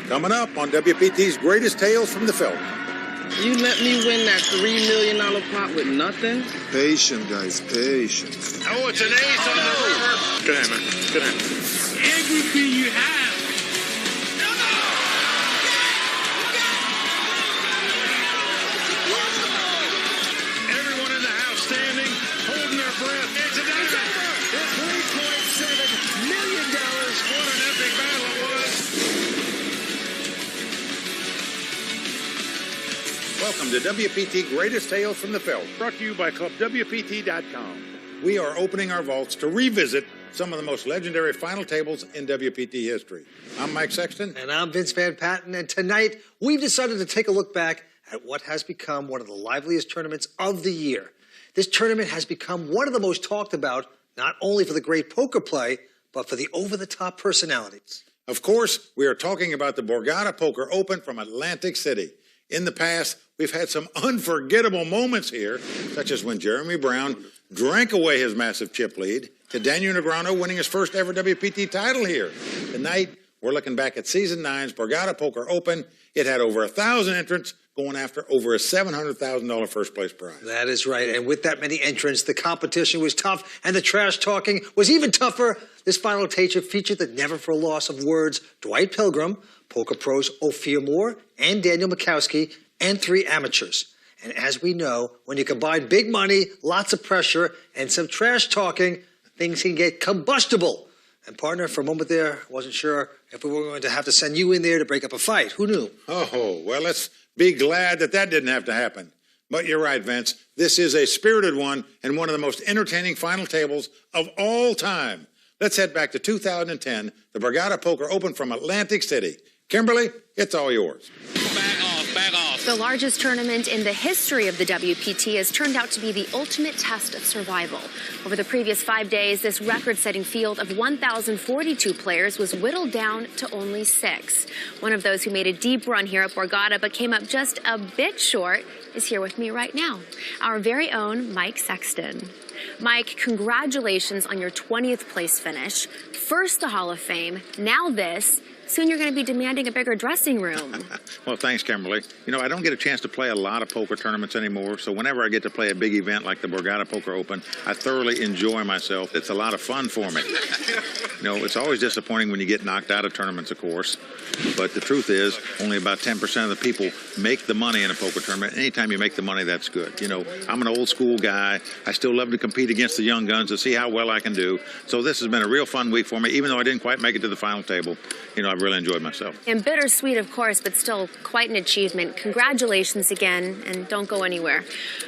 Coming up on WPT's Greatest Tales from the Field. You let me win that $3 million pot with nothing? Patient, guys, patience. Oh, it's an ace on the river. Good hand, man. Good hand. Everything you have. Everyone in the house standing, holding their breath. It's a diamond. It's $3.7 million. What an epic battle it was. Welcome to WPT Greatest Tales from the Field. Brought to you by ClubWPT.com. We are opening our vaults to revisit some of the most legendary final tables in WPT history. I'm Mike Sexton. And I'm Vince Van Patten. And tonight, we've decided to take a look back at what has become one of the liveliest tournaments of the year. This tournament has become one of the most talked about, not only for the great poker play, but for the over-the-top personalities. Of course, we are talking about the Borgata Poker Open from Atlantic City. In the past, we've had some unforgettable moments here, such as when Jeremy Brown drank away his massive chip lead, to Daniel Negreanu winning his first ever WPT title here. Tonight, we're looking back at Season 9's Borgata Poker Open. It had over 1,000 entrants going after over a $700,000 first place prize. That is right. And with that many entrants, the competition was tough, and the trash talking was even tougher. This final table featured the never for a loss of words Dwyte Pilgrim, poker pros Ophir Moore and Daniel Mikowski, and 3 amateurs. And as we know, when you combine big money, lots of pressure, and some trash talking, things can get combustible. And partner, for a moment there, I wasn't sure if we were going to have to send you in there to break up a fight. Who knew? Oh, well, let's be glad that that didn't have to happen. But you're right, Vince. This is a spirited one and one of the most entertaining final tables of all time. Let's head back to 2010, the Borgata Poker Open from Atlantic City. Kimberly, it's all yours. Back off. The largest tournament in the history of the WPT has turned out to be the ultimate test of survival. Over the previous 5 days, this record-setting field of 1,042 players was whittled down to only 6. One of those who made a deep run here at Borgata but came up just a bit short is here with me right now, our very own Mike Sexton. Mike, congratulations on your 20th place finish. First the Hall of Fame, now this. Soon you're going to be demanding a bigger dressing room. Well, thanks, Kimberly. You know, I don't get a chance to play a lot of poker tournaments anymore, so whenever I get to play a big event like the Borgata Poker Open, I thoroughly enjoy myself. It's a lot of fun for me. You know, it's always disappointing when you get knocked out of tournaments, of course, but the truth is only about 10% of the people make the money in a poker tournament. Anytime you make the money, that's good. You know, I'm an old school guy. I still love to compete against the young guns to see how well I can do. So this has been a real fun week for me, even though I didn't quite make it to the final table. You know, I've really enjoyed myself. And bittersweet, of course, but still quite an achievement. Congratulations again, and don't go anywhere.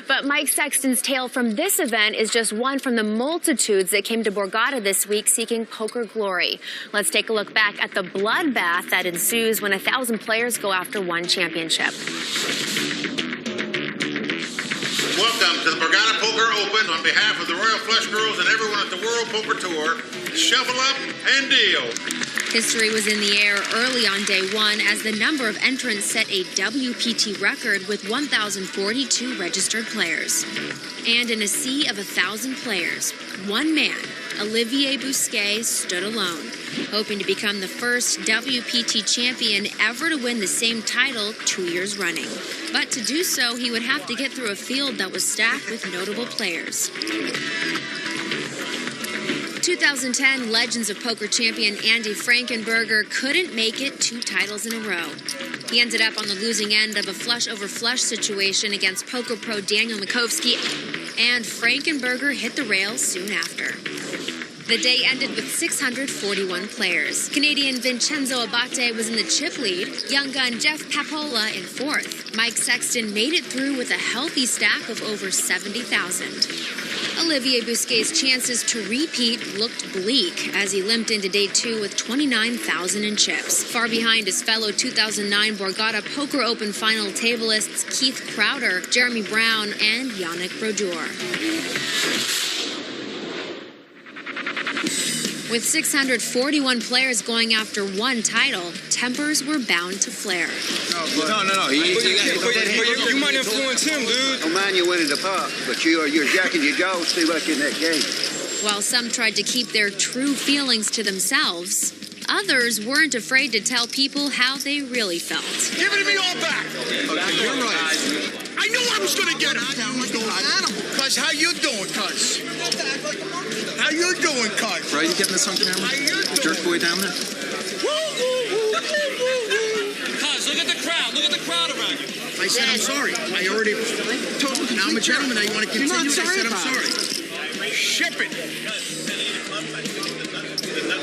But Mike Sexton's tale from this event is just one from the multitudes that came to Borgata this week seeking poker glory. Let's take a look back at the bloodbath that ensues when 1,000 players go after one championship. Welcome to the Borgata Poker Open. On behalf of the Royal Flush Girls and everyone at the World Poker Tour, shuffle up and deal. History was in the air early on day one as the number of entrants set a WPT record with 1,042 registered players. And in a sea of 1,000 players, one man, Olivier Bousquet, stood alone, hoping to become the first WPT champion ever to win the same title 2 years running. But to do so, he would have to get through a field that was stacked with notable players. 2010 Legends of Poker champion Andy Frankenberger couldn't make it 2 titles in a row. He ended up on the losing end of a flush-over-flush situation against poker pro Daniel Mikowski, and Frankenberger hit the rails soon after. The day ended with 641 players. Canadian Vincenzo Abate was in the chip lead, young gun Jeff Papola in 4th. Mike Sexton made it through with a healthy stack of over 70,000. Olivier Bousquet's chances to repeat looked bleak as he limped into day 2 with 29,000 in chips. Far behind his fellow 2009 Borgata Poker Open final tablists Keith Crowder, Jeremy Brown, and Yannick Brodeur. With 641 players going after one title, tempers were bound to flare. No. You might influence him, dude. Don't mind you winning the pot, but you're jacking your jaws too much in that game. While some tried to keep their true feelings to themselves, Others weren't afraid to tell people how they really felt. Give it to me all back. You're right. I knew I was going to get him. Cuz, how you doing, cuz? How you doing, cuz? Bro, you getting this on camera? Jerk boy down there? Cuz, look at the crowd. Look at the crowd around you. I said I'm sorry. I already told you. Now I'm a gentleman. Now you want to continue? I said I'm sorry. Ship it.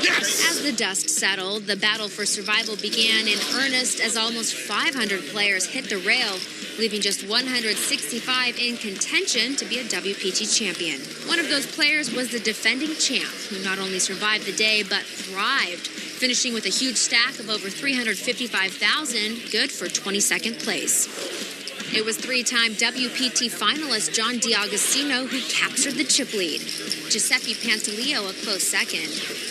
Yes! As the dust settled, the battle for survival began in earnest as almost 500 players hit the rail, leaving just 165 in contention to be a WPT champion. One of those players was the defending champ, who not only survived the day, but thrived, finishing with a huge stack of over 355,000, good for 22nd place. It was three-time WPT finalist John D'Agostino who captured the chip lead. Giuseppe Pantaleo a close second.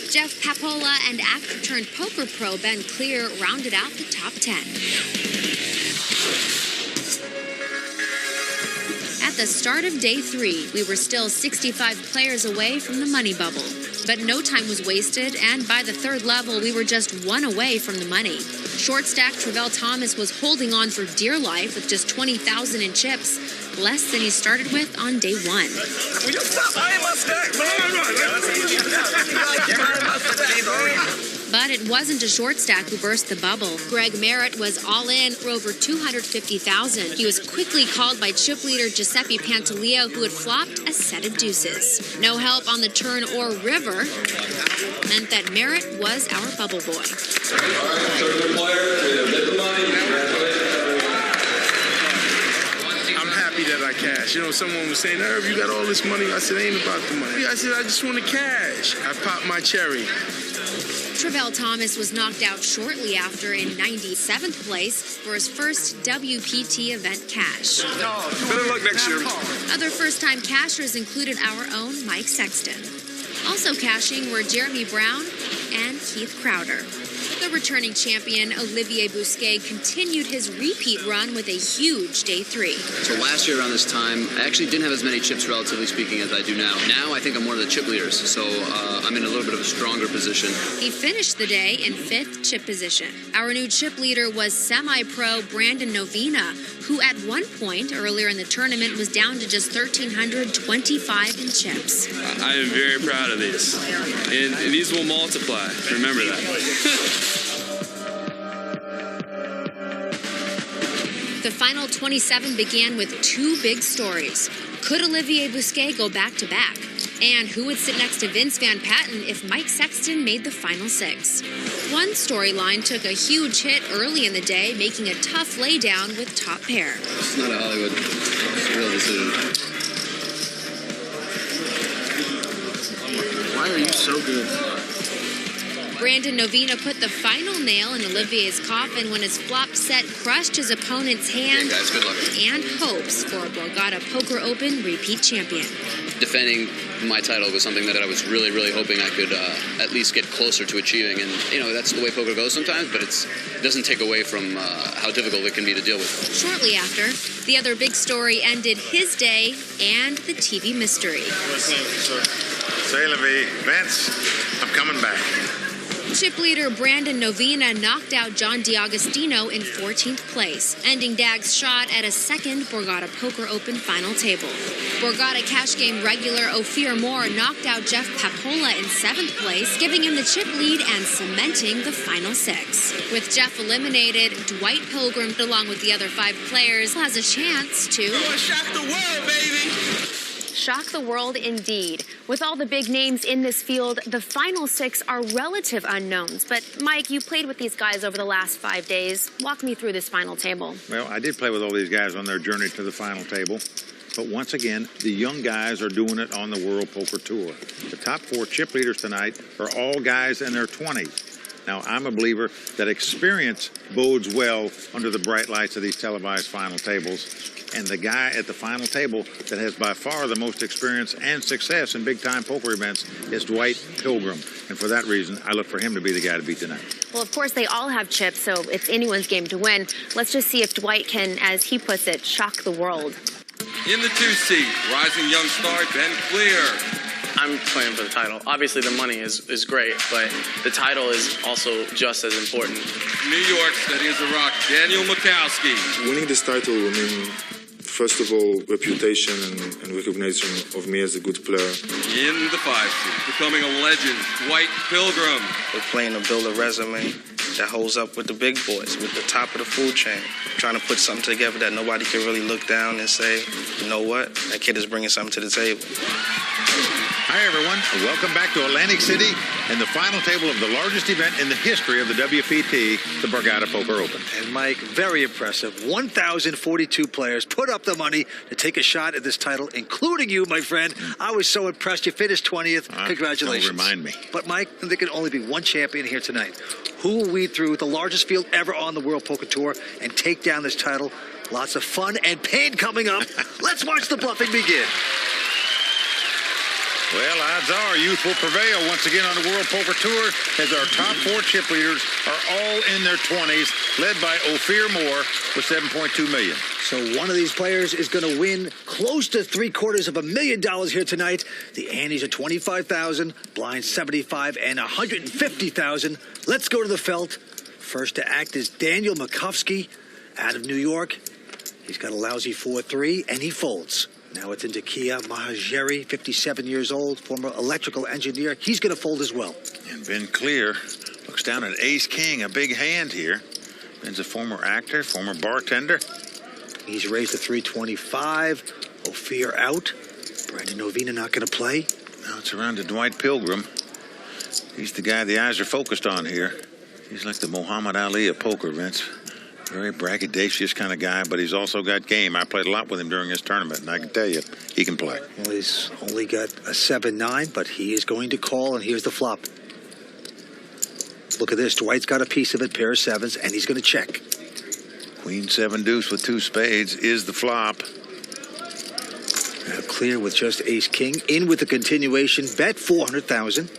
Jeff Papola and actor-turned-poker pro Ben Clear rounded out the top 10. At the start of day 3, we were still 65 players away from the money bubble. But no time was wasted, and by the third level, we were just one away from the money. Short stack Travell Thomas was holding on for dear life with just 20,000 in chips, less than he started with on day 1. Will you stop? I am my stack. But it wasn't a short stack who burst the bubble. Greg Merritt was all in for over 250,000. He was quickly called by chip leader Giuseppe Pantaleo, who had flopped a set of deuces. No help on the turn or river meant that Merritt was our bubble boy. I'm happy that I cashed. You know, someone was saying, Irv, you got all this money. I said, it ain't about the money. I said, I just want to cash. I popped my cherry. Travell Thomas was knocked out shortly after in 97th place for his first WPT event cash. Better luck next year. Other first-time cashers included our own Mike Sexton. Also cashing were Jeremy Brown and Keith Crowder. The returning champion, Olivier Bousquet, continued his repeat run with a huge day 3. So last year around this time, I actually didn't have as many chips, relatively speaking, as I do now. Now I think I'm one of the chip leaders, so I'm in a little bit of a stronger position. He finished the day in 5th chip position. Our new chip leader was semi-pro Brandon Novena, who at one point earlier in the tournament was down to just 1,325 in chips. I am very proud of these. And these will multiply. Remember that. The final 27 began with 2 big stories. Could Olivier Bousquet go back-to-back? And who would sit next to Vince Van Patten if Mike Sexton made the final 6? One storyline took a huge hit early in the day, making a tough laydown with top pair. It's not a Hollywood. It's a real decision. Why are you so good? Brandon Novena put the final nail in Olivier's coffin when his flopped set crushed his opponent's hand. Yeah, guys, good luck. And hopes for a Borgata Poker Open repeat champion. Defending my title was something that I was really, really hoping I could at least get closer to achieving. And, you know, that's the way poker goes sometimes, but it doesn't take away from how difficult it can be to deal with. Shortly after, the other big story ended his day and the TV mystery. Say, Levy, Vince, I'm coming back. Chip leader Brandon Novena knocked out John D'Agostino in 14th place, ending Dag's shot at a second Borgata Poker Open final table. Borgata cash game regular Ophir Moore knocked out Jeff Papola in 7th place, giving him the chip lead and cementing the final 6. With Jeff eliminated, Dwyte Pilgrim, along with the other 5 players, has a chance to shock the world, baby. Shock the world indeed. With all the big names in this field, the final 6 are relative unknowns. But Mike, you played with these guys over the last 5 days. Walk me through this final table. Well, I did play with all these guys on their journey to the final table. But once again, the young guys are doing it on the World Poker Tour. The top 4 chip leaders tonight are all guys in their 20s. Now, I'm a believer that experience bodes well under the bright lights of these televised final tables. And the guy at the final table that has by far the most experience and success in big-time poker events is Dwyte Pilgrim. And for that reason, I look for him to be the guy to beat tonight. Well, of course, they all have chips, so it's anyone's game to win. Let's just see if Dwyte can, as he puts it, shock the world. In the 2 seat, rising young star Ben Clear. I'm playing for the title. Obviously, the money is great, but the title is also just as important. New York, steady as a rock, Daniel Mikowski. Winning this title, I mean, first of all, reputation and recognition of me as a good player. In the 5 seat, becoming a legend, Dwyte Pilgrim. We're playing to build a resume that holds up with the big boys, with the top of the food chain. Trying to put something together that nobody can really look down and say, you know what, that kid is bringing something to the table. Hi, everyone. Welcome back to Atlantic City and the final table of the largest event in the history of the WPT, the Borgata Poker Open. And Mike, very impressive. 1,042 players put up the money to take a shot at this title, including you, my friend. I was so impressed. You finished 20th. Congratulations. Don't remind me. But Mike, there can only be one champion here tonight. Who will weed through the largest field ever on the World Poker Tour and take down this title? Lots of fun and pain coming up. Let's watch the bluffing begin. Well, odds are youth will prevail once again on the World Poker Tour as our top 4 chip leaders are all in their 20s, led by Ophir Moore with $7.2 million. So one of these players is going to win close to $750,000 here tonight. The antes are $25,000, blinds $75,000, and $150,000. Let's go to the felt. First to act is Daniel Mikowski out of New York. He's got a lousy 4-3, and he folds. Now it's into Kia Mahajeri, 57 years old, former electrical engineer. He's going to fold as well. And Ben Clear looks down at Ace-King, a big hand here. Ben's a former actor, former bartender. He's raised to 325. Ophir out. Brandon Novena not going to play. Now it's around to Dwyte Pilgrim. He's the guy the eyes are focused on here. He's like the Muhammad Ali of poker, Vince. Very braggadocious kind of guy, but he's also got game. I played a lot with him during his tournament, and I can tell you, he can play. Well, he's only got a 7-9, but he is going to call, and here's the flop. Look at this. Dwight's got a piece of it, pair of sevens, and he's going to check. Queen 7 deuce with 2 spades is the flop. Now Clear with just Ace-King. In with the continuation, bet $400,000.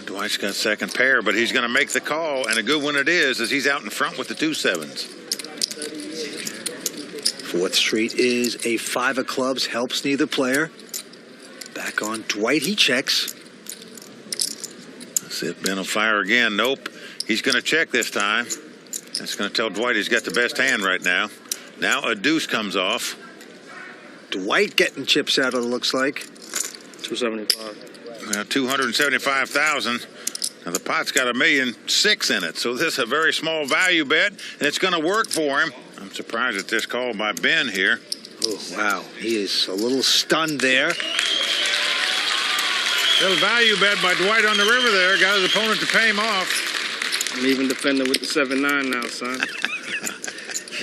Dwight's got second pair, but he's going to make the call, and a good one it is, as he's out in front with the 2 sevens. 4th Street is a 5 of clubs, helps neither player. Back on Dwyte, he checks. Let's see if Ben will fire again. Nope. He's going to check this time. That's going to tell Dwyte he's got the best hand right now. Now a deuce comes off. Dwyte getting chips out, it looks like. 275. Well, $275,000. Now the pot's got $1.6 million in it, so this is a very small value bet, and it's going to work for him. I'm surprised at this call by Ben here. Oh, wow. He is a little stunned there. Little value bet by Dwyte on the river there. Got his opponent to pay him off. I'm even defending with the 7-9 now, son.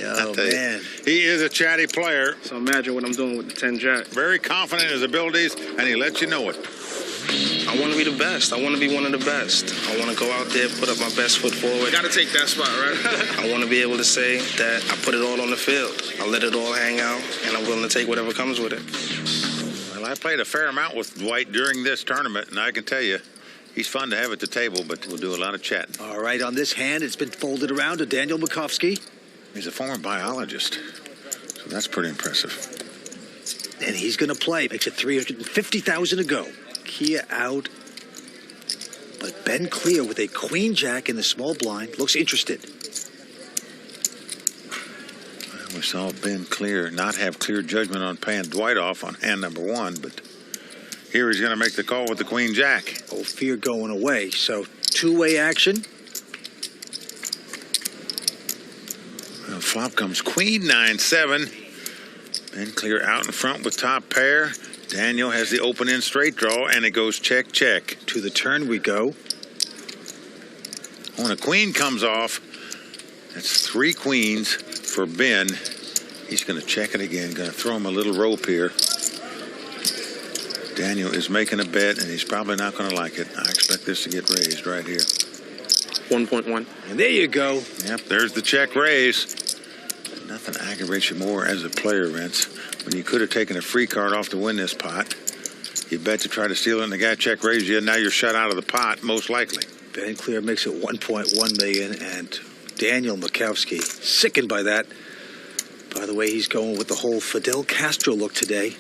Oh, man. He is a chatty player. So imagine what I'm doing with the 10-jack. Very confident in his abilities, and he lets you know it. I want to be the best. I want to be one of the best. I want to go out there, put up my best foot forward. Got to take that spot, right? I want to be able to say that I put it all on the field. I let it all hang out, and I'm willing to take whatever comes with it. Well, I played a fair amount with Dwyte during this tournament, and I can tell you, he's fun to have at the table, but we'll do a lot of chatting. All right, on this hand, it's been folded around to Daniel Mikowski. He's a former biologist, so that's pretty impressive. And he's going to play. Makes it $350,000 to go. Kia out. But Ben Clear with a queen jack in the small blind looks interested. Well, we saw Ben Clear not have clear judgment on paying Dwyte off on hand number 1, but here he's going to make the call with the queen jack. Ophir going away, so two-way action. Well, flop comes queen 9-7. Ben Clear out in front with top pair. Daniel has the open end straight draw, and it goes check, check. To the turn we go. When a queen comes off, that's 3 queens for Ben. He's going to check it again. Going to throw him a little rope here. Daniel is making a bet, and he's probably not going to like it. I expect this to get raised right here. 1.1. And there you go. Yep, there's the check raise. Nothing aggravates you more as a player, Vince. When you could have taken a free card off to win this pot, you bet to try to steal it, and the guy check raised you, and now you're shut out of the pot, most likely. Ben Clear makes it $1.1 million, and Daniel Mikowski sickened by that. By the way, he's going with the whole Fidel Castro look today.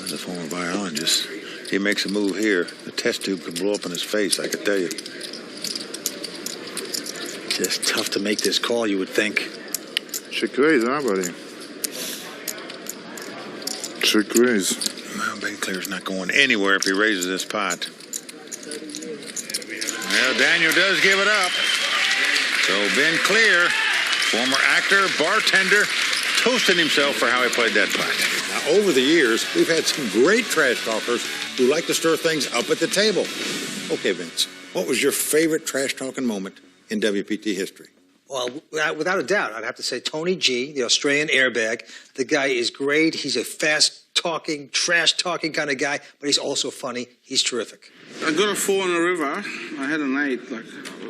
As a former biologist, he makes a move here, the test tube could blow up in his face, I could tell you. Just tough to make this call, you would think. Check raise, huh, buddy? Check raise. Well, Ben Clear's not going anywhere if he raises this pot. Well, Daniel does give it up. So Ben Clear, former actor, bartender, toasting himself for how he played that pot. Now, over the years, we've had some great trash talkers who like to stir things up at the table. Okay, Vince, what was your favorite trash talking moment in WPT history? Well, without a doubt, I'd have to say Tony G, the Australian airbag. The guy is great. He's a fast-talking, trash-talking kind of guy, but he's also funny. He's terrific. I got a 4 in the river. I had an 8.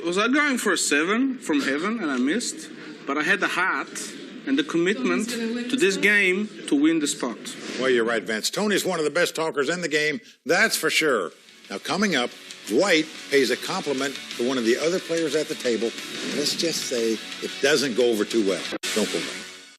Was I going for a 7 from heaven and I missed? But I had the heart and the commitment to this game to win the spot. Well, you're right, Vince. Tony's one of the best talkers in the game, that's for sure. Now, coming up, Dwyte pays a compliment to one of the other players at the table. Let's just say it doesn't go over too well. Don't go away.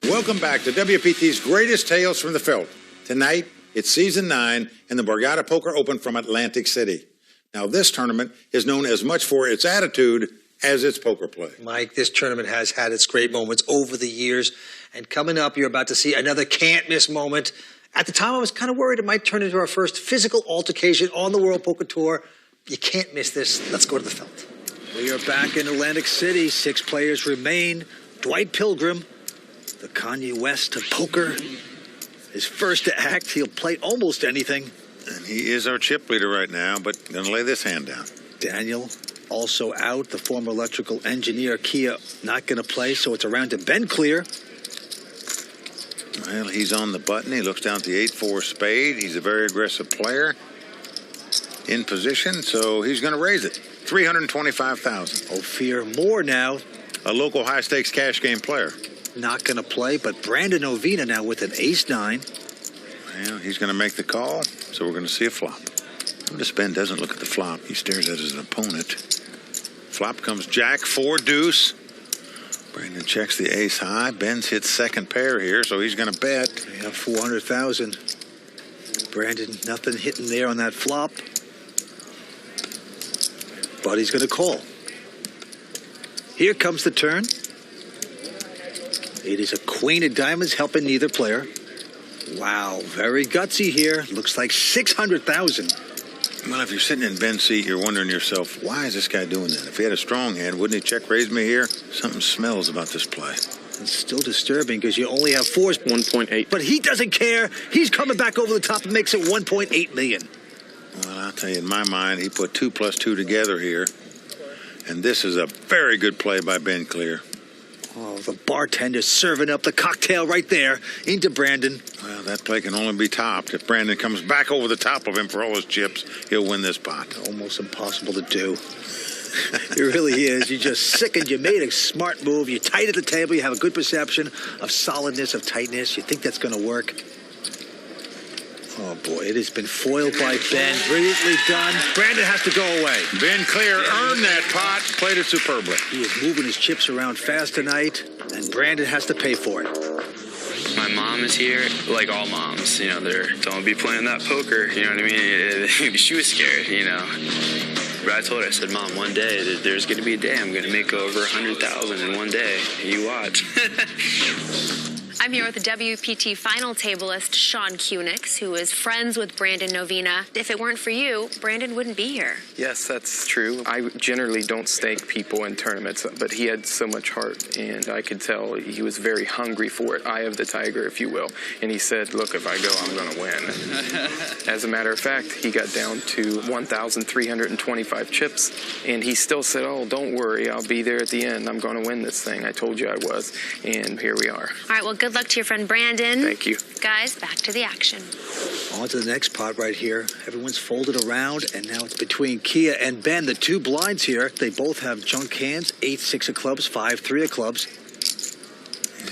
Welcome back to WPT's Greatest Tales from the Felt. Tonight, it's Season 9 and the Borgata Poker Open from Atlantic City. Now, this tournament is known as much for its attitude as its poker play. Mike, this tournament has had its great moments over the years. And coming up, you're about to see another can't-miss moment. At the time, I was kind of worried it might turn into our first physical altercation on the World Poker Tour. You can't miss this. Let's go to the felt. We are back in Atlantic City. 6 players remain. Dwyte Pilgrim, the Kanye West of poker, is first to act. He'll play almost anything. And he is our chip leader right now, but going to lay this hand down. Daniel also out. The former electrical engineer, Kia, not going to play, so it's around to Ben Clear. Well, he's on the button. He looks down at the 8-4 spade. He's a very aggressive player. In position, so he's going to raise it. $325,000. Ophir Moore now. A local high-stakes cash game player. Not going to play, but Brandon Novena now with an ace-9. Well, he's going to make the call, so we're going to see a flop. Notice Ben doesn't look at the flop. He stares at his opponent. Flop comes Jack, 4 deuce. Brandon checks the ace high. Ben's hit second pair here, so he's going to bet. We have $400,000. Brandon, nothing hitting there on that flop. But he's going to call. Here comes the turn. It is a queen of diamonds helping neither player. Wow, very gutsy here. Looks like $600,000. Well, if you're sitting in Ben's seat, you're wondering to yourself, why is this guy doing that? If he had a strong hand, wouldn't he check raise me here? Something smells about this play. It's still disturbing because you only have 4s. 1.8. But he doesn't care. He's coming back over the top and makes it $1.8 million. Well, I'll tell you, in my mind, he put 2 plus 2 together here. And this is a very good play by Ben Clear. Oh, the bartender serving up the cocktail right there into Brandon. Well, that play can only be topped. If Brandon comes back over the top of him for all his chips, he'll win this pot. Almost impossible to do. It really is. You just sickened. You made a smart move. You're tight at the table. You have a good perception of solidness, of tightness. You think that's going to work. Oh, boy, it has been foiled by Ben. Brilliantly done. Brandon has to go away. Ben Clear earned that pot, played it superbly. He is moving his chips around fast tonight, and Brandon has to pay for it. My mom is here, like all moms, you know, don't be playing that poker, you know what I mean? She was scared, you know. But I told her, I said, Mom, one day, there's going to be a day I'm going to make over 100,000 in one day. You watch. I'm here with the WPT final tableist, Sean Kunix, who is friends with Brandon Novena. If it weren't for you, Brandon wouldn't be here. Yes, that's true. I generally don't stake people in tournaments, but he had so much heart, and I could tell he was very hungry for it, eye of the tiger, if you will. And he said, look, if I go, I'm going to win. As a matter of fact, he got down to 1,325 chips, and he still said, oh, don't worry, I'll be there at the end. I'm going to win this thing. I told you I was, and here we are. All right, well, good luck to your friend Brandon. Thank you. Guys, back to the action. On to the next pot right here. Everyone's folded around, and now it's between Kia and Ben, the 2 blinds here. They both have junk hands, 8-6 of clubs, 5-3 of clubs.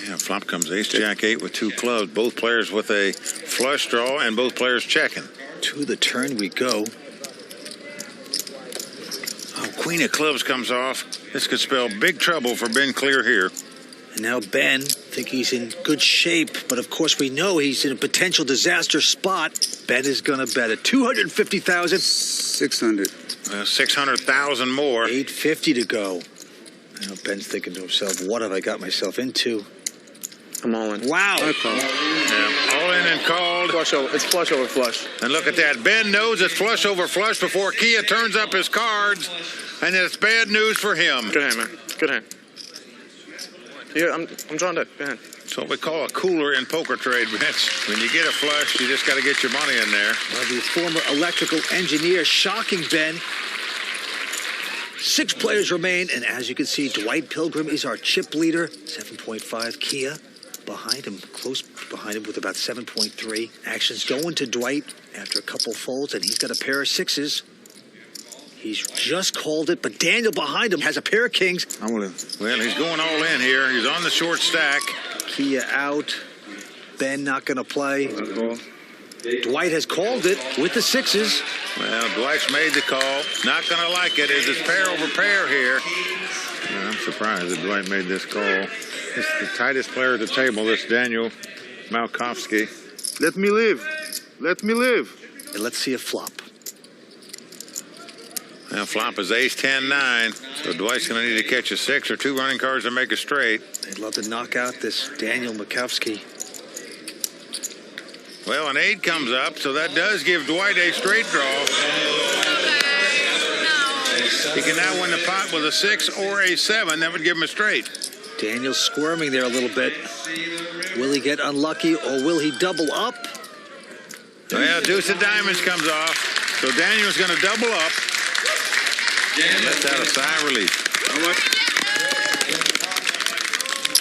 Yeah, flop comes ace, jack 8 with 2 clubs. Both players with a flush draw and both players checking. To the turn we go. Oh, queen of clubs comes off. This could spell big trouble for Ben Clear here. And now Ben think he's in good shape, but of course we know he's in a potential disaster spot. Ben is going to bet at 250,000. 600. 600,000 more. 850 to go. I know Ben's thinking to himself, what have I got myself into? I'm all in. Wow. I call. Yeah, all in and called. Flush over. It's flush over flush. And look at that. Ben knows it's flush over flush before Kia turns up his cards, and it's bad news for him. Good hand, man. Good hand. Yeah, I'm drawing dead. Go ahead. It's what we call a cooler in poker trade, Vince. When you get a flush, you just got to get your money in there. Well, the former electrical engineer shocking Ben. 6 players remain, and as you can see, Dwyte Pilgrim is our chip leader. 7.5 Kia behind him, close behind him with about 7.3. Action's going to Dwyte after a couple folds, and he's got a pair of 6s. He's just called it, but Daniel behind him has a pair of kings. I'm all in. Well, he's going all in here. He's on the short stack. Kia out. Ben not going to play. Dwyte has called it with the 6s. Well, Dwight's made the call. Not going to like it. It's pair over pair here. Well, I'm surprised that Dwyte made this call. It's the tightest player at the table, this Daniel Malkowski. Let me live. Let me live. And let's see a flop. Now, flop is ace 10-9. So Dwight's going to need to catch a 6 or 2 running cards to make a straight. They'd love to knock out this Daniel Malkowski. Well, an 8 comes up, so that does give Dwyte a straight draw. He can now win the pot with a 6 or a 7. That would give him a straight. Daniel's squirming there a little bit. Will he get unlucky or will he double up? Well, deuce of diamonds comes off. So Daniel's going to double up. Let out a sigh of relief. How much?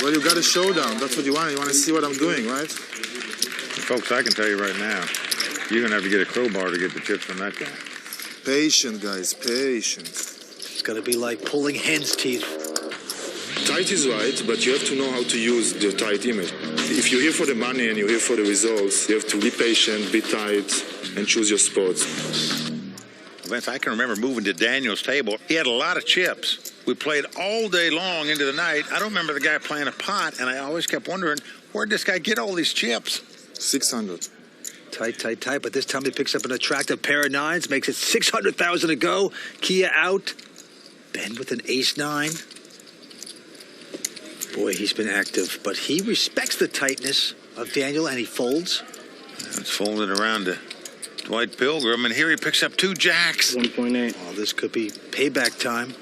Well, you got a showdown. That's what you want. You want to see what I'm doing, right? Folks, I can tell you right now, you're going to have to get a crowbar to get the chips from that guy. Patient, guys. Patient. It's going to be like pulling hen's teeth. Tight is right, but you have to know how to use the tight image. If you're here for the money and you're here for the results, you have to be patient, be tight, and choose your spots. Vince, I can remember moving to Daniel's table. He had a lot of chips. We played all day long into the night. I don't remember the guy playing a pot, and I always kept wondering, where'd this guy get all these chips? 600. Tight, tight, tight, but this time he picks up an attractive pair of 9s, makes it 600,000 to go. Kia out. Ben with an ace-9. Boy, he's been active, but he respects the tightness of Daniel, and he folds. It's folded around to Dwyte Pilgrim, and here he picks up 2 jacks. 1.8. Oh, this could be payback time.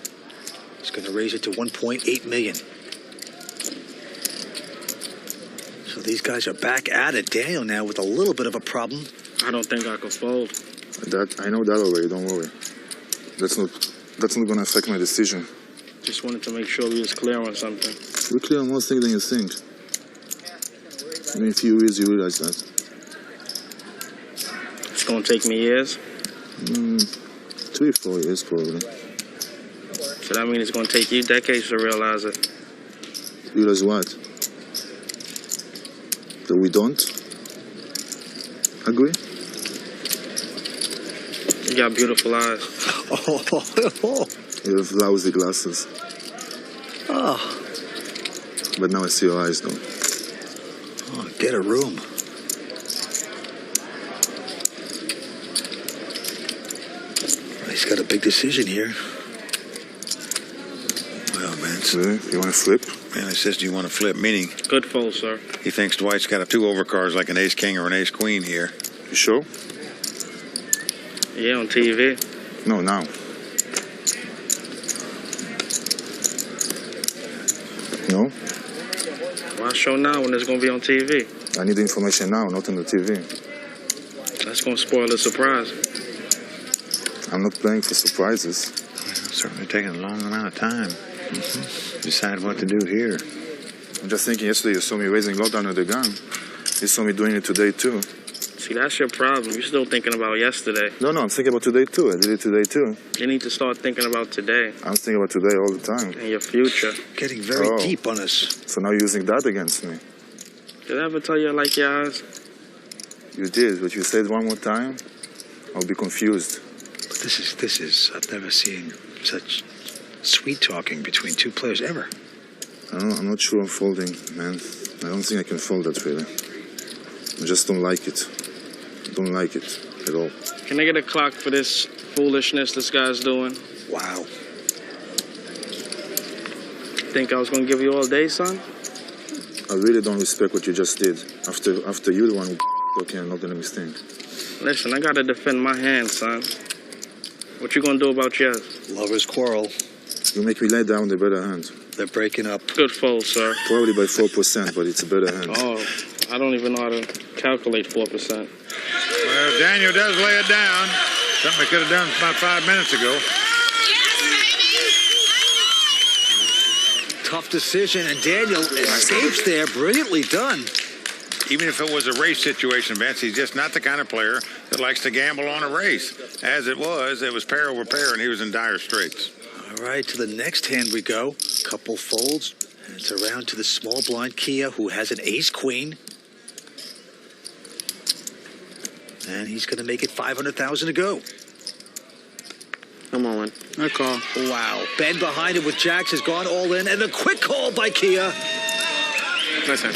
He's going to raise it to 1.8 million. So these guys are back at it. Daniel now with a little bit of a problem. I don't think I could fold. I know that already. Don't worry. That's not going to affect my decision. Just wanted to make sure we was clear on something. We're clear on more things than you think. In a few years, you realize that. It's going to take me years? 3 or 4 years, probably. So that means it's going to take you decades to realize it. Realize what? That we don't? Agree? You got beautiful eyes. You have lousy glasses. Oh. But now I see your eyes, though. Oh, get a room. He's got a big decision here. Well, man, you want to flip? Man, it says, do you want to flip? Meaning, good fold, sir. He thinks Dwight's got 2 overcards like an ace-king or an ace-queen here. You sure? Yeah, on TV. No, now. No? Why show now when it's going to be on TV? I need the information now, not on the TV. That's going to spoil the surprise. I'm not playing for surprises. It's certainly taking a long amount of time. Decide what to do here. I'm just thinking yesterday you saw me raising lot under the gun. You saw me doing it today, too. See, that's your problem. You're still thinking about yesterday. No, I'm thinking about today, too. I did it today, too. You need to start thinking about today. I'm thinking about today all the time. And your future. Getting very deep on us. So now you're using that against me. Did I ever tell you I like your eyes? You did, but you said one more time, I'll be confused. But this is, I've never seen such sweet talking between 2 players ever. I don't know, I'm not sure I'm folding, man. I don't think I can fold that really. I just don't like it. Don't like it at all. Can I get a clock for this foolishness this guy's doing? Wow. Think I was gonna give you all day, son? I really don't respect what you just did. After you're the one who okay, I'm not gonna mistake. Listen, I gotta defend my hand, son. What you gonna do about yours? Lovers quarrel. You make me lay down the better hand. They're breaking up. Good fold, sir. Probably by 4%, but it's a better hand. Oh, I don't even know how to calculate 4%. Well, Daniel does lay it down. Something we could have done about 5 minutes ago. Tough decision, and Daniel escapes there. Brilliantly done. Even if it was a race situation, Vince, he's just not the kind of player that likes to gamble on a race. As it was pair over pair, and he was in dire straits. All right, to the next hand we go. Couple folds, and it's around to the small blind Kia, who has an ace-queen. And he's going to make it 500,000 to go. Come on. I call. Wow. Ben behind him with jacks has gone all in, and a quick call by Kia. Nice hand.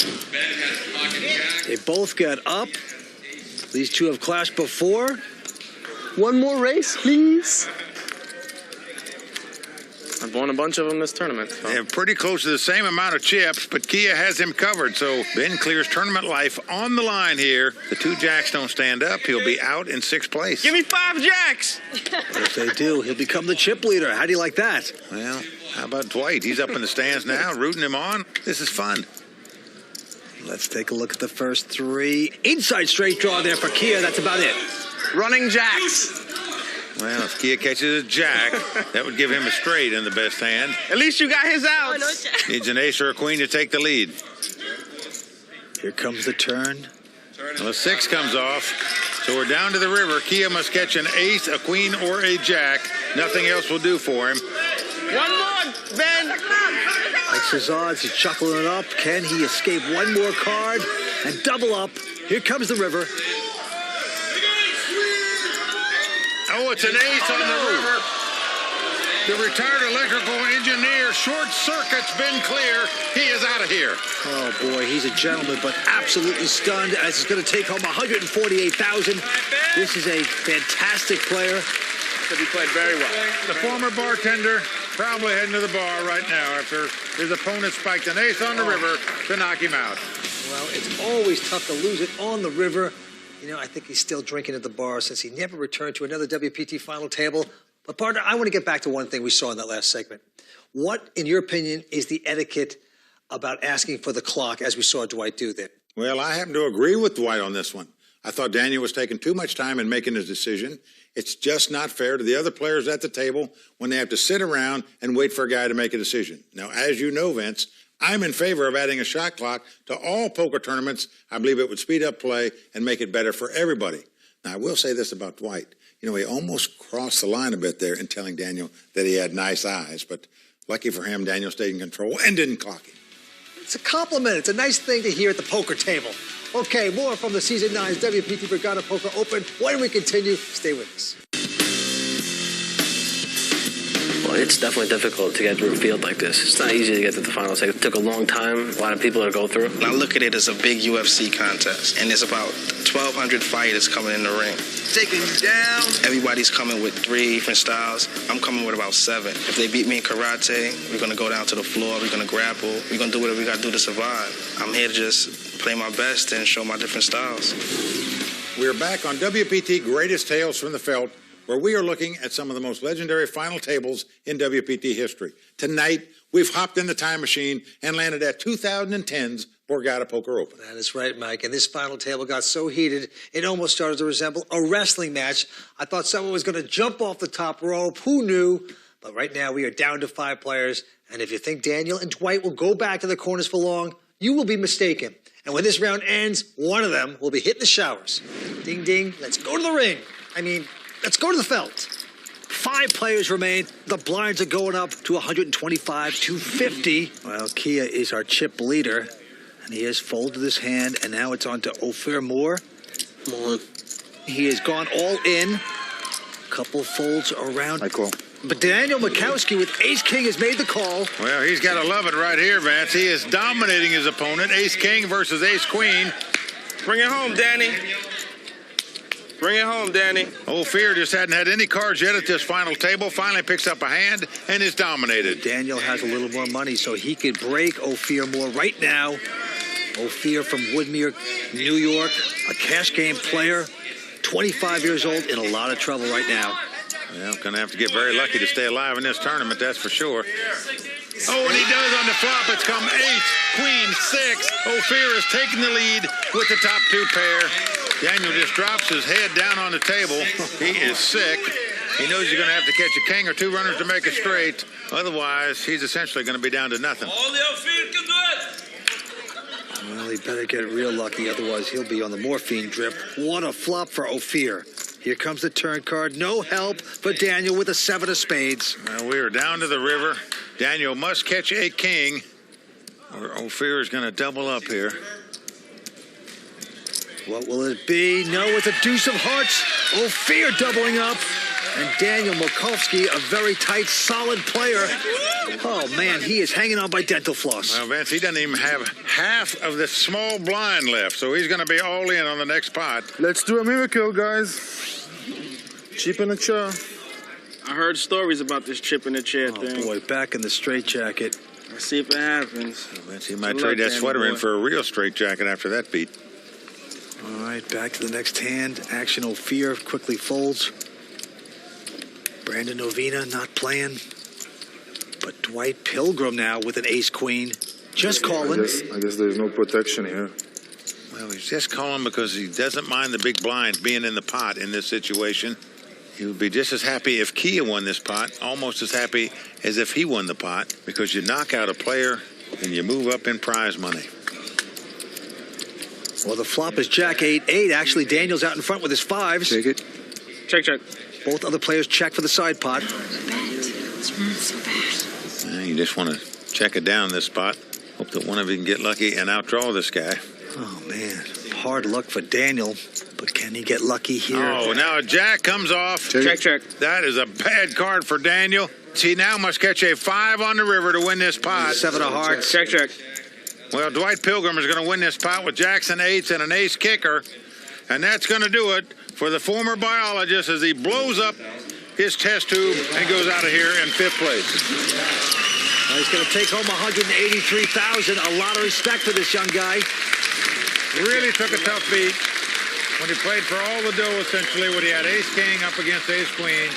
They both got up. These two have clashed before. One more race, please. I've won a bunch of them this tournament. So. They're pretty close to the same amount of chips, but Kia has him covered. So Ben clears tournament life on the line here. The two jacks don't stand up. He'll be out in 6th place. Give me 5 jacks. If they do, he'll become the chip leader. How do you like that? Well, how about Dwyte? He's up in the stands now, rooting him on. This is fun. Let's take a look at the first 3. Inside straight draw there for Kia. That's about it. Running jacks. Well, if Kia catches a jack, that would give him a straight in the best hand. At least you got his outs. Needs an ace or a queen to take the lead. Here comes the turn. Well, a 6 comes off. So we're down to the river. Kia must catch an ace, a queen, or a jack. Nothing else will do for him. One more, Ben. Likes his odds. He's chuckling it up. Can he escape one more card and double up? Here comes the river. Oh, it's an ace on the river. The retired electrical engineer short-circuits Ben clear. He is out of here. Oh, boy, he's a gentleman, but absolutely stunned as he's going to take home $148,000. This is a fantastic player. He played very well. The former bartender probably heading to the bar right now after his opponent spiked an ace on the river to knock him out. Well, it's always tough to lose it on the river. You know, I think he's still drinking at the bar since he never returned to another WPT final table. But, partner, I want to get back to one thing we saw in that last segment. What, in your opinion, is the etiquette about asking for the clock as we saw Dwyte do there? Well, I happen to agree with Dwyte on this one. I thought Daniel was taking too much time in making his decision. It's just not fair to the other players at the table when they have to sit around and wait for a guy to make a decision. Now, as you know, Vince, I'm in favor of adding a shot clock to all poker tournaments. I believe it would speed up play and make it better for everybody. Now, I will say this about Dwyte. You know, he almost crossed the line a bit there in telling Daniel that he had nice eyes, but lucky for him, Daniel stayed in control and didn't clock him. It's a compliment. It's a nice thing to hear at the poker table. Okay, more from the Season 9's WPT Borgata Poker Open. When we continue, stay with us. Well, it's definitely difficult to get through a field like this. It's not easy to get to the finals. It took a long time, a lot of people to go through. I look at it as a big UFC contest, and there's about 1,200 fighters coming in the ring. Taking you down. Everybody's coming with 3 different styles. I'm coming with about 7. If they beat me in karate, we're going to go down to the floor, we're going to grapple, we're going to do whatever we got to do to survive. I'm here to just play my best and show my different styles. We're back on WPT Greatest Tales from the Felt, where we are looking at some of the most legendary final tables in WPT history. Tonight, we've hopped in the time machine and landed at 2010's Borgata Poker Open. That is right, Mike. And this final table got so heated, it almost started to resemble a wrestling match. I thought someone was going to jump off the top rope. Who knew? But right now, we are down to 5 players. And if you think Daniel and Dwyte will go back to the corners for long, you will be mistaken. And when this round ends, one of them will be hitting the showers. Ding, ding. Let's go to the ring. Let's go to the felt. 5 players remain. The blinds are going up to 125, 250. Well, Kia is our chip leader, and he has folded his hand, and now it's on to Ophir Moore. Come on. He has gone all in. Couple folds around. I call. But Daniel Mikowski with ace-king has made the call. Well, he's got to love it right here, Vance. He is dominating his opponent. Ace-king versus ace-queen. Bring it home, Danny. Bring it home, Danny. Ophir just hadn't had any cards yet at this final table. Finally picks up a hand and is dominated. Daniel has a little more money, so he could break Ophir more right now. Ophir from Woodmere, New York, a cash game player, 25 years old, in a lot of trouble right now. Well, going to have to get very lucky to stay alive in this tournament, that's for sure. Oh, and he does on the flop. It's come ace, queen, 6. Ophir is taking the lead with the top 2 pair. Daniel just drops his head down on the table. He is sick. He knows he's going to have to catch a king or 2 runners to make it straight. Otherwise, he's essentially going to be down to nothing. Only Ophir can do it. Well, he better get real lucky, otherwise he'll be on the morphine drip. What a flop for Ophir. Here comes the turn card. No help for Daniel with a 7 of spades. Well, we are down to the river. Daniel must catch a king, or Ophir is going to double up here. What will it be? No, it's a deuce of hearts. Ophir doubling up. And Daniel Mikowski, a very tight, solid player. Oh, man, he is hanging on by dental floss. Well, Vince, he doesn't even have half of the small blind left, so he's going to be all in on the next pot. Let's do a miracle, guys. Chip in a chair. I heard stories about this chip in the chair thing. Oh, boy, back in the straitjacket. Let's see if it happens. Well, Vince, he might trade that sweater in for a real straitjacket after that beat. All right, back to the next hand. Action Ophir quickly folds. Brandon Novena not playing. But Dwyte Pilgrim now with an ace-queen. Just calling. I guess there's no protection here. Well, he's just calling because he doesn't mind the big blind being in the pot in this situation. He would be just as happy if Kia won this pot, almost as happy as if he won the pot, because you knock out a player and you move up in prize money. Well, the flop is Jack 8-8. Actually, Daniel's out in front with his 5s. Take it. Check, check. Both other players check for the side pot. You just want to check it down this spot. Hope that one of you can get lucky and outdraw this guy. Oh, man. Hard luck for Daniel. But can he get lucky here? Oh, now a jack comes off. Check, check. That is a bad card for Daniel. He now must catch a 5 on the river to win this pot. 7 of hearts. Check, check. Well, Dwyte Pilgrim is going to win this pot with jacks and 8s and an ace kicker. And that's going to do it for the former biologist as he blows up his test tube and goes out of here in 5th place. Well, he's going to take home $183,000. A lot of respect for this young guy. Really took a tough beat when he played for all the dough, essentially, when he had ace-king up against ace-queen.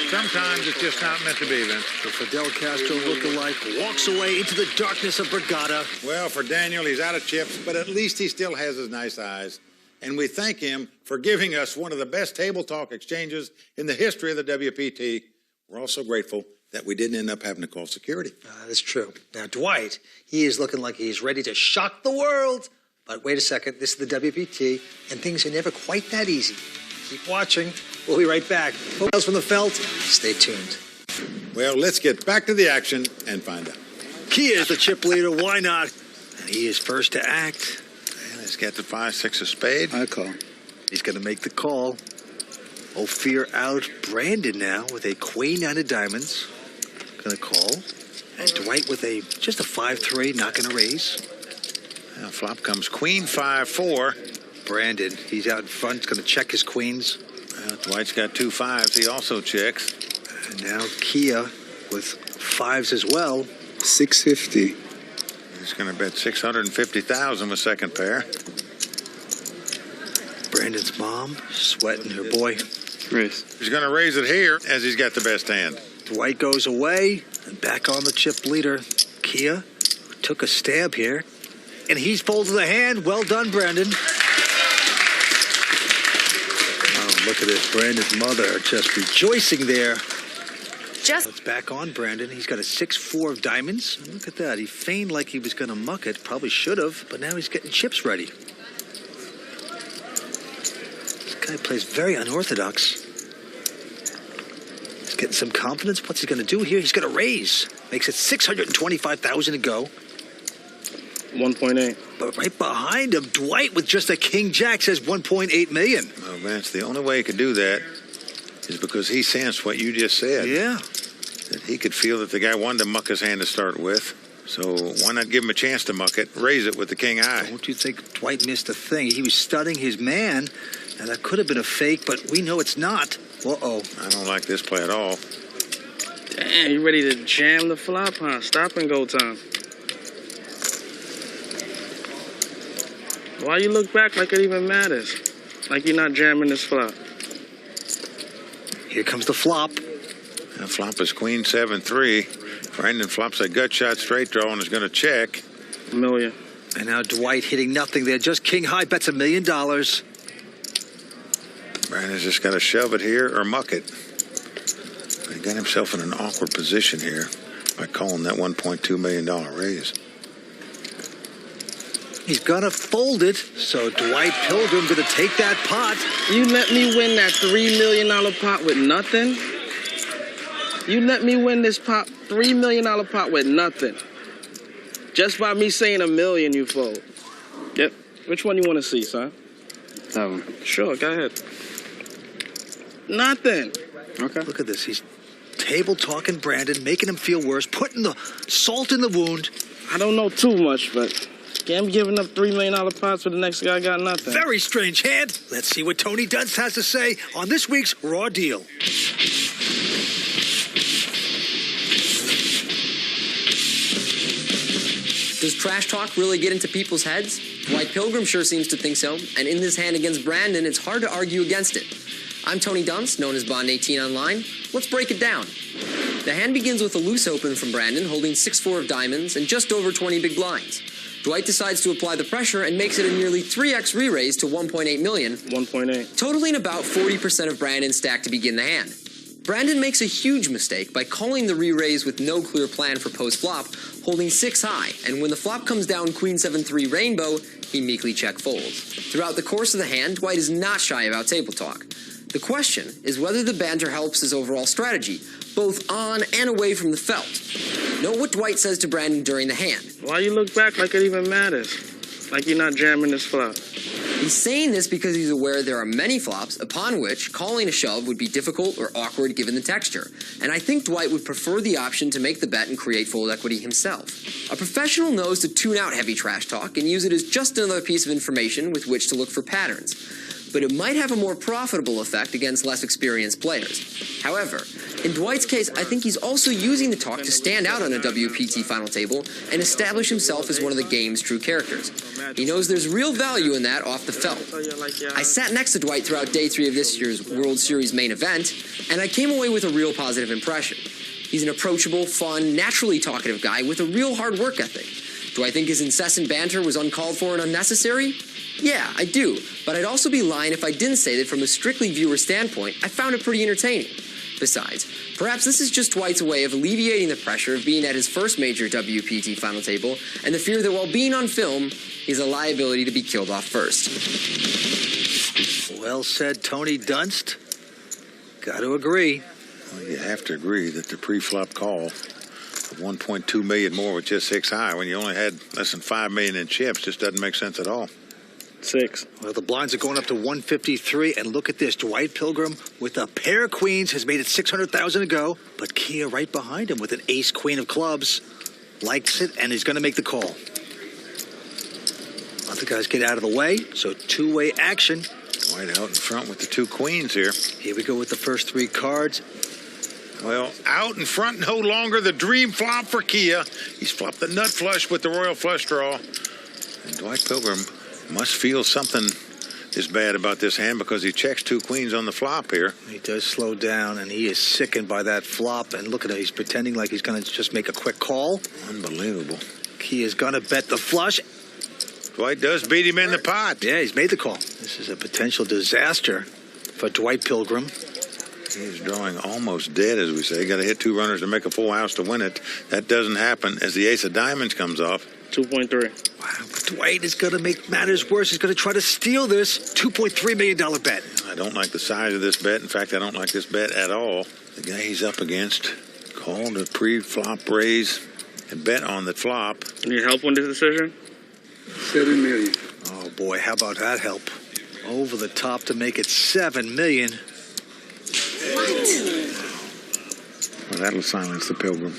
Sometimes it's just not meant to be, Vince. The Fidel Castro look-alike walks away into the darkness of Borgata. Well, for Daniel, he's out of chips, but at least he still has his nice eyes. And we thank him for giving us one of the best table talk exchanges in the history of the WPT. We're also grateful that we didn't end up having to call security. That's true. Now, Dwyte, he is looking like he's ready to shock the world. But wait a second, this is the WPT, and things are never quite that easy. Keep watching. We'll be right back. Hotels from the Felt. Stay tuned. Well, let's get back to the action and find out. Kia is the chip leader. Why not? And he is first to act. And he's got the 5-6 of spade. I call. He's going to make the call. Ophir out. Brandon now with a queen out of diamonds. Going to call. And Dwyte with just a 5-3, not going to raise. Now flop comes queen 5-4. Brandon, he's out in front, going to check his queens. Well, Dwight's got 2 5s. He also checks. And now Kia with 5s as well. 650. He's going to bet 650,000 with second pair. Brandon's mom sweating her boy. Raise. He's going to raise it here as he's got the best hand. Dwyte goes away and back on the chip leader. Kia took a stab here. And he's folded the hand. Well done, Brandon. Oh, look at this. Brandon's mother just rejoicing there. It's back on Brandon. He's got a 6-4 of diamonds. Look at that. He feigned like he was going to muck it. Probably should have, but now he's getting chips ready. This guy plays very unorthodox. He's getting some confidence. What's he going to do here? He's going to raise. Makes it $625,000 to go. 1.8. But right behind him, Dwyte with just a king-jack says $1.8 million. Well, Vance, the only way he could do that is because he sensed what you just said. Yeah. that he could feel that the guy wanted to muck his hand to start with. So why not give him a chance to muck it, raise it with the king high? Don't you think Dwyte missed a thing? He was studying his man, and that could have been a fake, but we know it's not. Uh-oh. I don't like this play at all. Damn, you ready to jam the flop, huh? Stop and go time. Why you look back like it even matters? Like you're not jamming this flop. Here comes the flop. The flop is queen 7-3. Brandon flops a gut shot straight draw and is going to check. $1 million. And now Dwyte hitting nothing there. Just king high bets $1 million. Brandon's just got to shove it here or muck it. He got himself in an awkward position here by calling that $1.2 million raise. He's gonna fold it, so Dwyte Pilgrim gonna take that pot. You let me win that $3 million pot with nothing? You let me win this pot, $3 million pot with nothing. Just by me saying $1 million, you fold. Yep. Which one you want to see, son? That one. Sure, go ahead. Nothing. Okay. Look at this. He's table talking Brandon, making him feel worse, putting the salt in the wound. I don't know too much, but I'm giving up $3 million pots for the next guy got nothing. Very strange hand. Let's see what Tony Dunst has to say on this week's Raw Deal. Does trash talk really get into people's heads? Dwyte Pilgrim sure seems to think so, and in this hand against Brandon, it's hard to argue against it. I'm Tony Dunst, known as Bond18 online. Let's break it down. The hand begins with a loose open from Brandon, holding 6-4 of diamonds and just over 20 big blinds. Dwyte decides to apply the pressure and makes it a nearly 3x re-raise to 1.8 million. 1.8. Totaling about 40% of Brandon's stack to begin the hand. Brandon makes a huge mistake by calling the re-raise with no clear plan for post-flop, holding 6 high, and when the flop comes down queen 7-3 rainbow, he meekly check folds. Throughout the course of the hand, Dwyte is not shy about table talk. The question is whether the banter helps his overall strategy, both on and away from the felt. Note what Dwyte says to Brandon during the hand. Why you look back like it even matters? Like you're not jamming this flop. He's saying this because he's aware there are many flops upon which calling a shove would be difficult or awkward given the texture, and I think Dwyte would prefer the option to make the bet and create fold equity himself. A professional knows to tune out heavy trash talk and use it as just another piece of information with which to look for patterns, but it might have a more profitable effect against less experienced players. However, in Dwyte's case, I think he's also using the talk to stand out on a WPT final table and establish himself as one of the game's true characters. He knows there's real value in that off the felt. I sat next to Dwyte throughout day 3 of this year's World Series main event, and I came away with a real positive impression. He's an approachable, fun, naturally talkative guy with a real hard work ethic. Do I think his incessant banter was uncalled for and unnecessary? Yeah, I do, but I'd also be lying if I didn't say that from a strictly viewer standpoint, I found it pretty entertaining. Besides, perhaps this is just Dwyte's way of alleviating the pressure of being at his first major WPT final table and the fear that while being on film, he's a liability to be killed off first. Well said, Tony Dunst. Got to agree. Well, you have to agree that the pre-flop call of 1.2 million more with just 6 high when you only had less than 5 million in chips just doesn't make sense at all. 6. Well, the blinds are going up to 153, and look at this. Dwyte Pilgrim with a pair of queens has made it 600,000 to go, but Kia right behind him with an ace-queen of clubs likes it, and he's going to make the call. Let the guys get out of the way, so two-way action. Dwyte out in front with the 2 queens here. Here we go with the first 3 cards. Well, out in front no longer the dream flop for Kia. He's flopped the nut flush with the royal flush draw. And Dwyte Pilgrim must feel something is bad about this hand because he checks 2 queens on the flop here. He does slow down, and he is sickened by that flop. And look at it. He's pretending like he's going to just make a quick call. Unbelievable. He is going to bet the flush. Dwyte does beat him in the pot. Yeah, he's made the call. This is a potential disaster for Dwyte Pilgrim. He's drawing almost dead, as we say. Got to hit 2 runners to make a full house to win it. That doesn't happen as the ace of diamonds comes off. 2.3. Wow, but Dwyte is going to make matters worse. He's going to try to steal this $2.3 million bet. I don't like the size of this bet. In fact, I don't like this bet at all. The guy he's up against called a pre-flop raise and bet on the flop. Need help on this decision? 7 million. Oh, boy, how about that help? Over the top to make it $7 million. Well, Well, that'll silence the Pilgrim.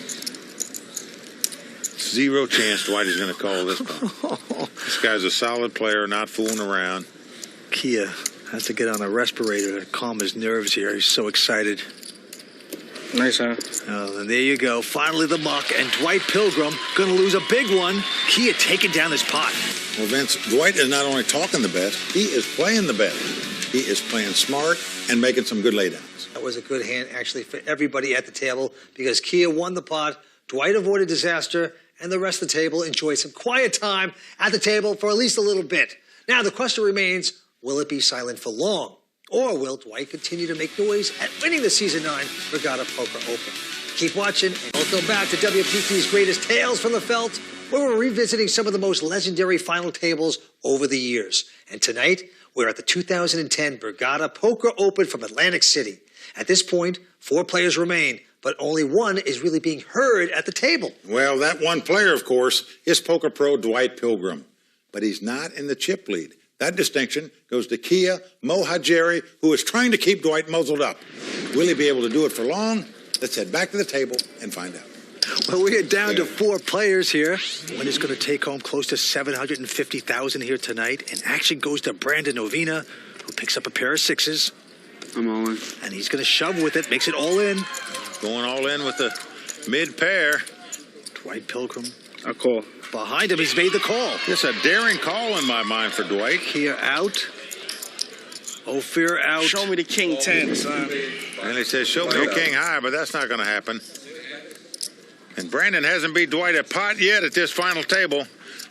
Zero chance Dwight is going to call this one. This guy's a solid player, not fooling around. Kia has to get on a respirator to calm his nerves here. He's so excited. Nice, huh? Oh, and there you go. Finally the muck, and Dwyte Pilgrim going to lose a big one. Kia taking down this pot. Well, Vince, Dwyte is not only talking the best, he is playing the best. He is playing smart and making some good laydowns. That was a good hand, actually, for everybody at the table because Kia won the pot, Dwyte avoided disaster, and the rest of the table enjoyed some quiet time at the table for at least a little bit. Now, the question remains, will it be silent for long? Or will Dwyte continue to make noise at winning the Season 9 Borgata Poker Open? Keep watching, and welcome back to WPT's Greatest Tales from the Felt, where we're revisiting some of the most legendary final tables over the years. And tonight, we're at the 2010 Borgata Poker Open from Atlantic City. At this point, 4 players remain, but only one is really being heard at the table. Well, that one player, of course, is poker pro Dwyte Pilgrim. But he's not in the chip lead. That distinction goes to Kia Mohajeri, who is trying to keep Dwyte muzzled up. Will he be able to do it for long? Let's head back to the table and find out. Well, we are down to 4 players here. One is going to take home close to $750,000 here tonight. And action goes to Brandon Novena, who picks up a pair of 6s. I'm all in. And he's going to shove with it, makes it all in. Going all in with the mid-pair. Dwyte Pilgrim. A call. Behind him, he's made the call. Just a daring call in my mind for Dwyte. Kia out. Ophir out. Show me the king 10, son. And he says, show me the king high, but that's not going to happen. And Brandon hasn't beat Dwyte a pot yet at this final table.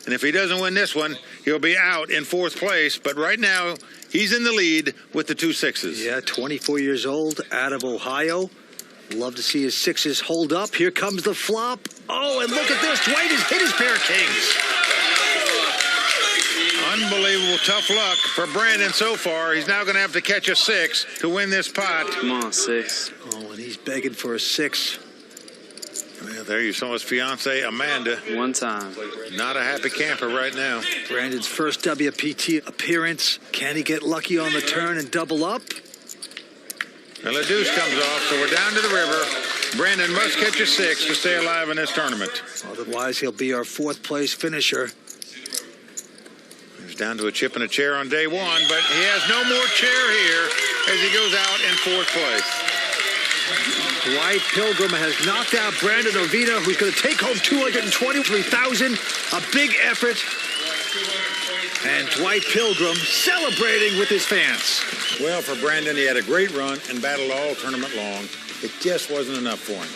And if he doesn't win this one, he'll be out in 4th place. But right now, he's in the lead with the 2 6s. Yeah, 24 years old, out of Ohio. Love to see his 6s hold up. Here comes the flop. Oh, and look at this. Dwyte has hit his pair of kings. Unbelievable tough luck for Brandon so far. He's now going to have to catch a 6 to win this pot. Come on, 6. Oh, and he's begging for a 6. Well, there you saw his fiancee, Amanda. One time. Not a happy camper right now. Brandon's first WPT appearance. Can he get lucky on the turn and double up? Well, a deuce comes off, so we're down to the river. Brandon must catch a 6 to stay alive in this tournament. Otherwise, he'll be our 4th place finisher. He's down to a chip and a chair on day 1, but he has no more chair here as he goes out in 4th place. Dwyte Pilgrim has knocked out Brandon Novena, who's going to take home $223,000. A big effort. And Dwyte Pilgrim celebrating with his fans. Well, for Brandon, he had a great run and battled all tournament long. It just wasn't enough for him.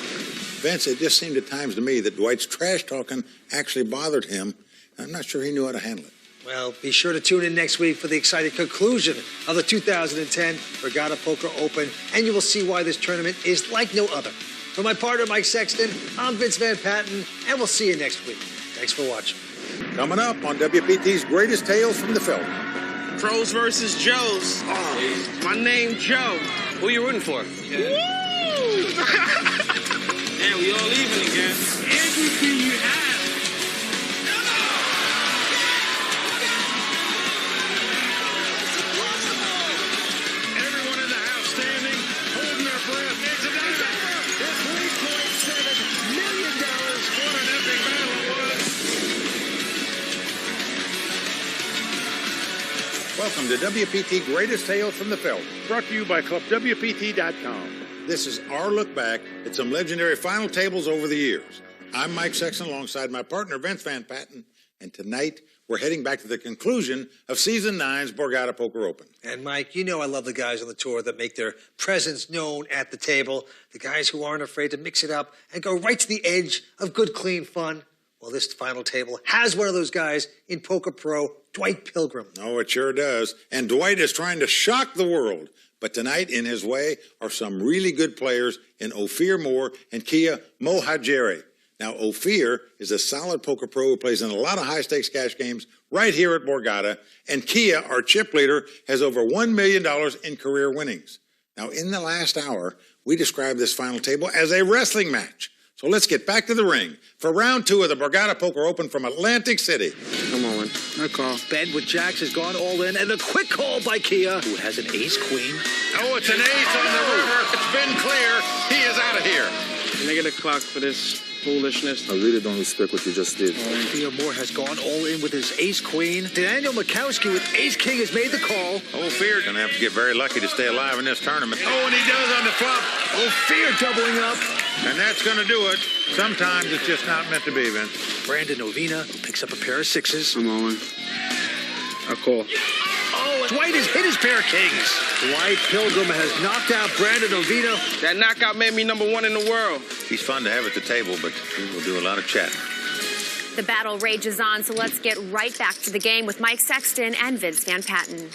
Vince, it just seemed at times to me that Dwyte's trash talking actually bothered him. I'm not sure he knew how to handle it. Well, be sure to tune in next week for the exciting conclusion of the 2010 Borgata Poker Open, and you will see why this tournament is like no other. For my partner, Mike Sexton, I'm Vince Van Patten, and we'll see you next week. Thanks for watching. Coming up on WPT's Greatest Tales from the Felt. Pros versus Joes. Oh, my name Joe. Who you rooting for? Yeah. Woo! Man, we all even again. Everything you have. Everyone in the house standing, holding their breath. It's a diamond. It's $3.7 million. What an epic battle it was. Welcome to WPT Greatest Tales from the Felt, brought to you by ClubWPT.com. This is our look back at some legendary final tables over the years. I'm Mike Sexton alongside my partner Vince Van Patten, and tonight we're heading back to the conclusion of Season 9's Borgata Poker Open. And Mike, you know I love the guys on the tour that make their presence known at the table, the guys who aren't afraid to mix it up and go right to the edge of good, clean fun. Well, this final table has one of those guys in Poker Pro, Dwyte Pilgrim. Oh, it sure does. And Dwyte is trying to shock the world. But tonight, in his way, are some really good players in Ophir Moore and Kia Mohajeri. Now, Ophir is a solid poker pro who plays in a lot of high-stakes cash games right here at Borgata. And Kia, our chip leader, has over $1 million in career winnings. Now, in the last hour, we described this final table as a wrestling match. So let's get back to the ring for round 2 of the Borgata Poker Open from Atlantic City. Come on. No call. Ben with jacks has gone all in, and a quick call by Kia, who has an ace-queen. Oh, it's an ace on the river. It's been clear. He is out of here. Negative clock for this foolishness. I really don't respect what you just did. Theo Moore has gone all in with his ace-queen. Daniel Mikowski with ace-king has made the call. Ophir going to have to get very lucky to stay alive in this tournament. Oh, and he does on the flop. Ophir doubling up. And that's going to do it. Sometimes it's just not meant to be, Vince. Brandon Novena picks up a pair of sixes. I'm all in. I call. Oh, Dwyte has hit his pair of kings. Dwyte Pilgrim has knocked out Brandon Novena. That knockout made me #1 in the world. He's fun to have at the table, but he will do a lot of chatting. The battle rages on, so let's get right back to the game with Mike Sexton and Vince Van Patten.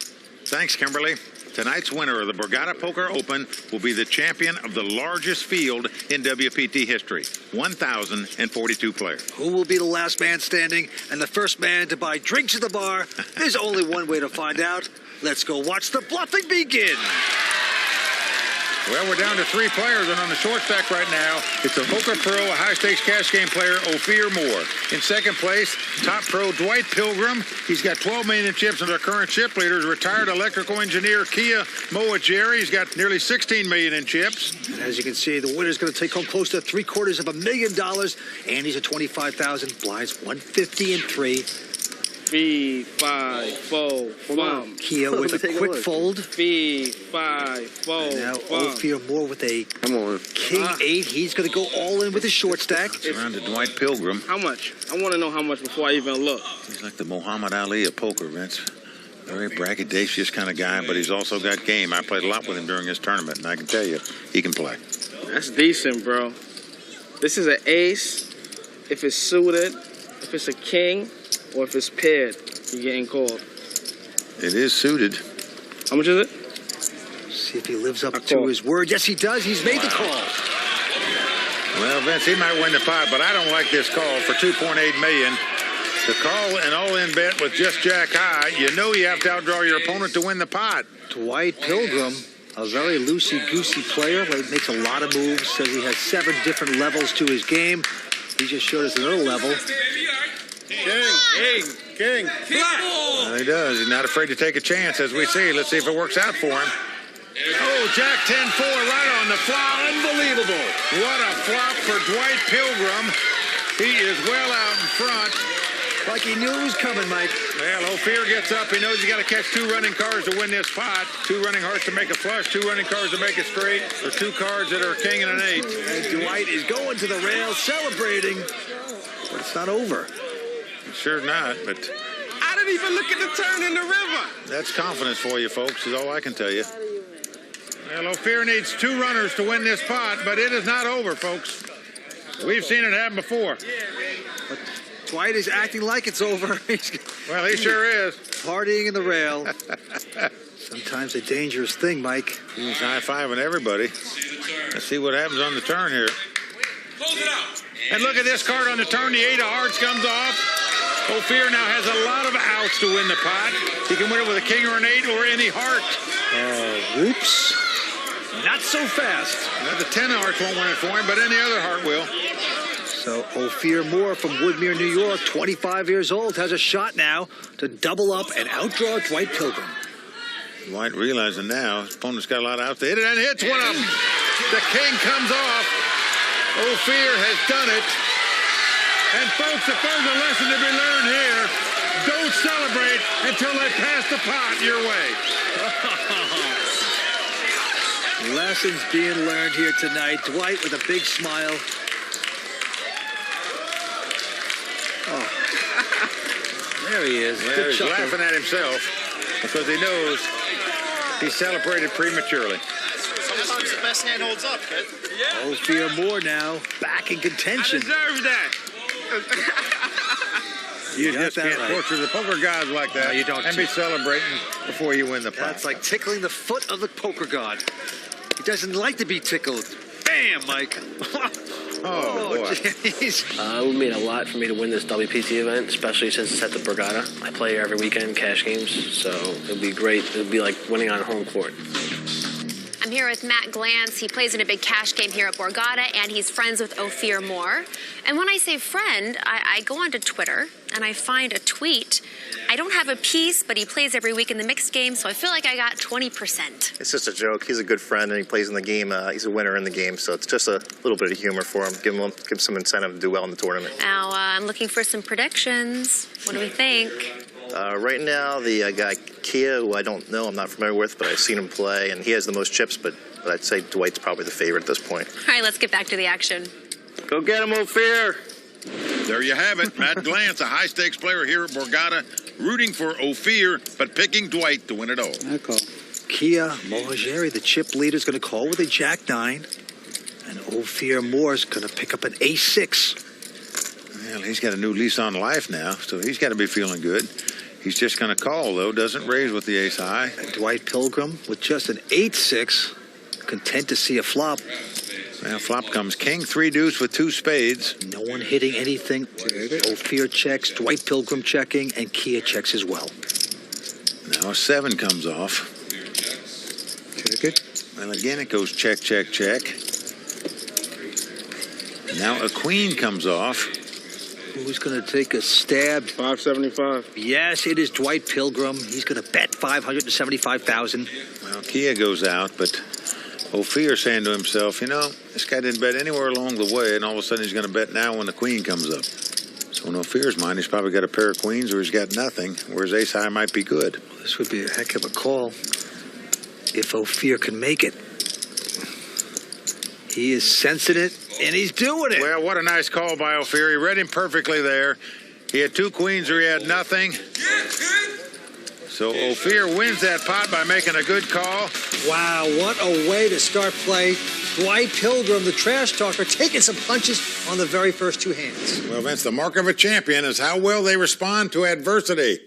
Thanks, Kimberly. Tonight's winner of the Borgata Poker Open will be the champion of the largest field in WPT history, 1,042 players. Who will be the last man standing and the first man to buy drinks at the bar? There's only one way to find out. Let's go watch the bluffing begin. Well, we're down to 3 players, and on the short stack right now, it's a poker pro, a high-stakes cash game player, Ophir Moore. In second place, top pro Dwyte Pilgrim. He's got 12 million in chips, and our current chip leader is retired electrical engineer Kia Moa-Jerry. He's got nearly 16 million in chips. And as you can see, the winner's going to take home close to $750,000. Andy's at $25,000. Blinds 150 and 3. 3, 5, 4, 5. Kia with a quick fold. 3, 5, 4. And now Ophir Moore with a I'm all in. king 8. He's going to go all in with his short stack. It's around to Dwyte Pilgrim. How much? I want to know how much before I even look. He's like the Muhammad Ali of poker, Vince. Very braggadocious kind of guy, but he's also got game. I played a lot with him during his tournament, and I can tell you, he can play. That's decent, bro. This is an ace. If it's suited, if it's a king, or if it's paired, you're getting called. It is suited. How much is it? See if he lives up to his word. Yes, he does. He's made the call. Well, Vince, he might win the pot, but I don't like this call for $2.8 million. To call an all-in bet with just jack high, you know you have to outdraw your opponent to win the pot. Dwyte Pilgrim, a very loosey-goosey player, but makes a lot of moves. Says he has 7 different levels to his game. He just showed us another level. King. Well, he does. He's not afraid to take a chance, as we see. Let's see if it works out for him. Oh, Jack 10-4 right on the flop. Unbelievable. What a flop for Dwyte Pilgrim. He is well out in front. Like he knew it was coming, Mike. Well, Ophir gets up. He knows he's got to catch 2 running cards to win this pot. 2 running hearts to make a flush, 2 running cards to make it straight, or 2 cards that are a king and an 8. And Dwyte is going to the rail, celebrating. But it's not over. Sure not, but I didn't even look at the turn in the river. that's confidence for you, folks, is all I can tell you. Well, Ophir needs 2 runners to win this pot, but it is not over, folks. We've seen it happen before. But Dwyte is acting like it's over. Well, he sure is. Partying in the rail. Sometimes a dangerous thing, Mike. He's high-fiving everybody. Let's see what happens on the turn here. Close it out. And look at this card on the turn. The 8 of hearts comes off. Ophir now has a lot of outs to win the pot. He can win it with a king or an 8 or any heart. Whoops. Not so fast. Now, the 10 of hearts won't win it for him, but any other heart will. So Ophir Moore from Woodmere, New York, 25 years old, has a shot now to double up and outdraw Dwyte Pilgrim. Dwyte realizing now his opponent's got a lot of outs to hit it, and hits one of them. The king comes off. Ophir has done it. And folks, if there's a lesson to be learned here, don't celebrate until they pass the pot your way. Lessons being learned here tonight. Dwyte with a big smile. Oh. There he is. Well, he's laughing at himself because he knows he celebrated prematurely. Sometimes the best hand holds up, kid. Yeah. Ophir Moore now back in contention. I deserve that. You just can't torture the poker gods like that. No, you don't. And be celebrating before you win the pot. That's like tickling the foot of the poker god. He doesn't like to be tickled. Bam, Mike. Oh, boy. Jeez. It would mean a lot for me to win this WPT event, especially since it's at the Borgata. I play here every weekend, cash games, so it would be great. It would be like winning on home court. I'm here with Matt Glantz. He plays in a big cash game here at Borgata, and he's friends with Ophir Moore. And when I say friend, I go onto Twitter, and I find a tweet. I I don't have a piece, but he plays every week in the mixed game, so I feel like I got 20%. It's just a joke. He's a good friend, and he plays in the game. He's a winner in the game, so it's just a little bit of humor for him. Give him some incentive to do well in the tournament. Now, I'm looking for some predictions. What do we think? Right now, the guy Kia, who I don't know, I'm not familiar with, but I've seen him play, and he has the most chips, but I'd say Dwyte's probably the favorite at this point. All right, let's get back to the action. Go get him, Ophir! There you have it. Matt Glantz, a high-stakes player here at Borgata, rooting for Ophir, but picking Dwyte to win it all. I call. Kia Mohajeri, the chip leader, is going to call with a Jack-9. And Ophir Moore's going to pick up an Ace-6. Well, he's got a new lease on life now, so he's got to be feeling good. He's just going to call, though, doesn't raise with the ace-high. And Dwyte Pilgrim with just an 8-6, content to see a flop. Well, flop comes king, 3 deuce with 2 spades. No one hitting anything. Ophir checks, Dwyte Pilgrim checking, and Kia checks as well. Now a 7 comes off. Check it. Well, again, it goes check, check, check. Now a queen comes off. Who's going to take a stab? 575. Yes, it is Dwyte Pilgrim. He's going to bet $575,000. Well, Kia goes out, but Ophir saying to himself, you know, this guy didn't bet anywhere along the way, and all of a sudden he's going to bet now when the queen comes up. So in Ophir's mind, he's probably got a pair of queens or he's got nothing, whereas ace-high might be good. Well, this would be a heck of a call if Ophir can make it. He is sensing it, and he's doing it. Well, what a nice call by Ophir. He read him perfectly there. He had 2 queens or he had nothing. So Ophir wins that pot by making a good call. Wow, what a way to start play. Dwyte Pilgrim, the trash talker, taking some punches on the very first 2 hands. Well, Vince, the mark of a champion is how well they respond to adversity.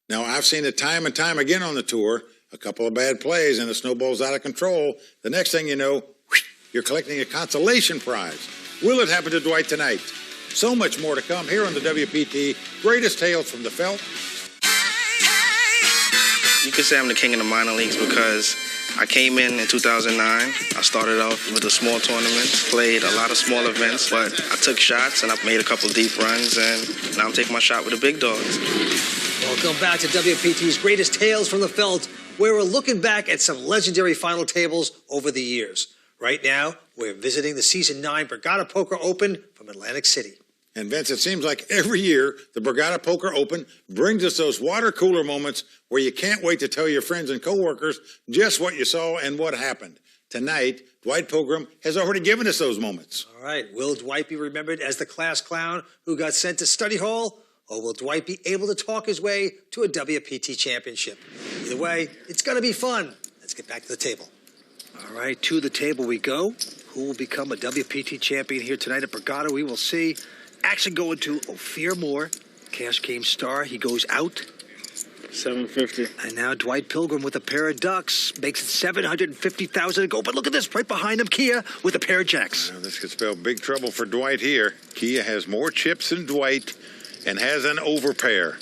Now, I've seen it time and time again on the tour. A couple of bad plays and the snowball's out of control. The next thing you know, you're collecting a consolation prize. Will it happen to Dwyte tonight? So much more to come here on the WPT. Greatest tales from the felt. You could say I'm the king of the minor leagues because I came in 2009. I started off with the small tournaments, played a lot of small events, but I took shots and I've made a couple deep runs, and now I'm taking my shot with the big dogs. Welcome back to WPT's Greatest Tales from the Felt, where we're looking back at some legendary final tables over the years. Right now, we're visiting the Season 9 Borgata Poker Open from Atlantic City. And Vince, it seems like every year the Borgata Poker Open brings us those water cooler moments where you can't wait to tell your friends and coworkers just what you saw and what happened. Tonight, Dwyte Pilgrim has already given us those moments. All right, will Dwyte be remembered as the class clown who got sent to study hall? Or will Dwyte be able to talk his way to a WPT championship? Either way, it's going to be fun. Let's get back to the table. All right, to the table we go. Who will become a WPT champion here tonight at Borgata? We will see. Action going to Ophir Moore, cash game star. He goes out. 750. And now Dwyte Pilgrim with a pair of ducks makes it $750,000 to go. But look at this, right behind him, Kia with a pair of jacks. Well, this could spell big trouble for Dwyte here. Kia has more chips than Dwyte and has an overpair.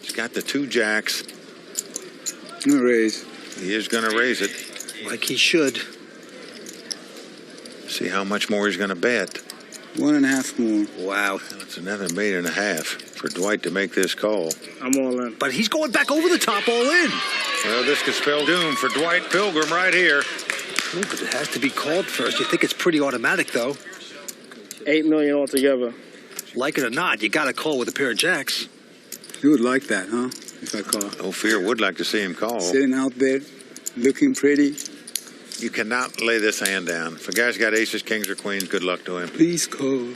He's got the 2 jacks. No raise. He is going to raise it. Like he should. See how much more he's going to bet. 1.5 more. Wow. That's another $1.5 million for Dwyte to make this call. I'm all in. But he's going back over the top, all in. Well, this could spell doom for Dwyte Pilgrim right here. Ooh, but it has to be called first. You think it's pretty automatic, though. 8 million altogether. Like it or not, you got to call with a pair of jacks. You would like that, huh? If I call. Ophir would like to see him call. Sitting out there, looking pretty. You cannot lay this hand down. If a guy's got aces, kings, or queens, good luck to him. Please call.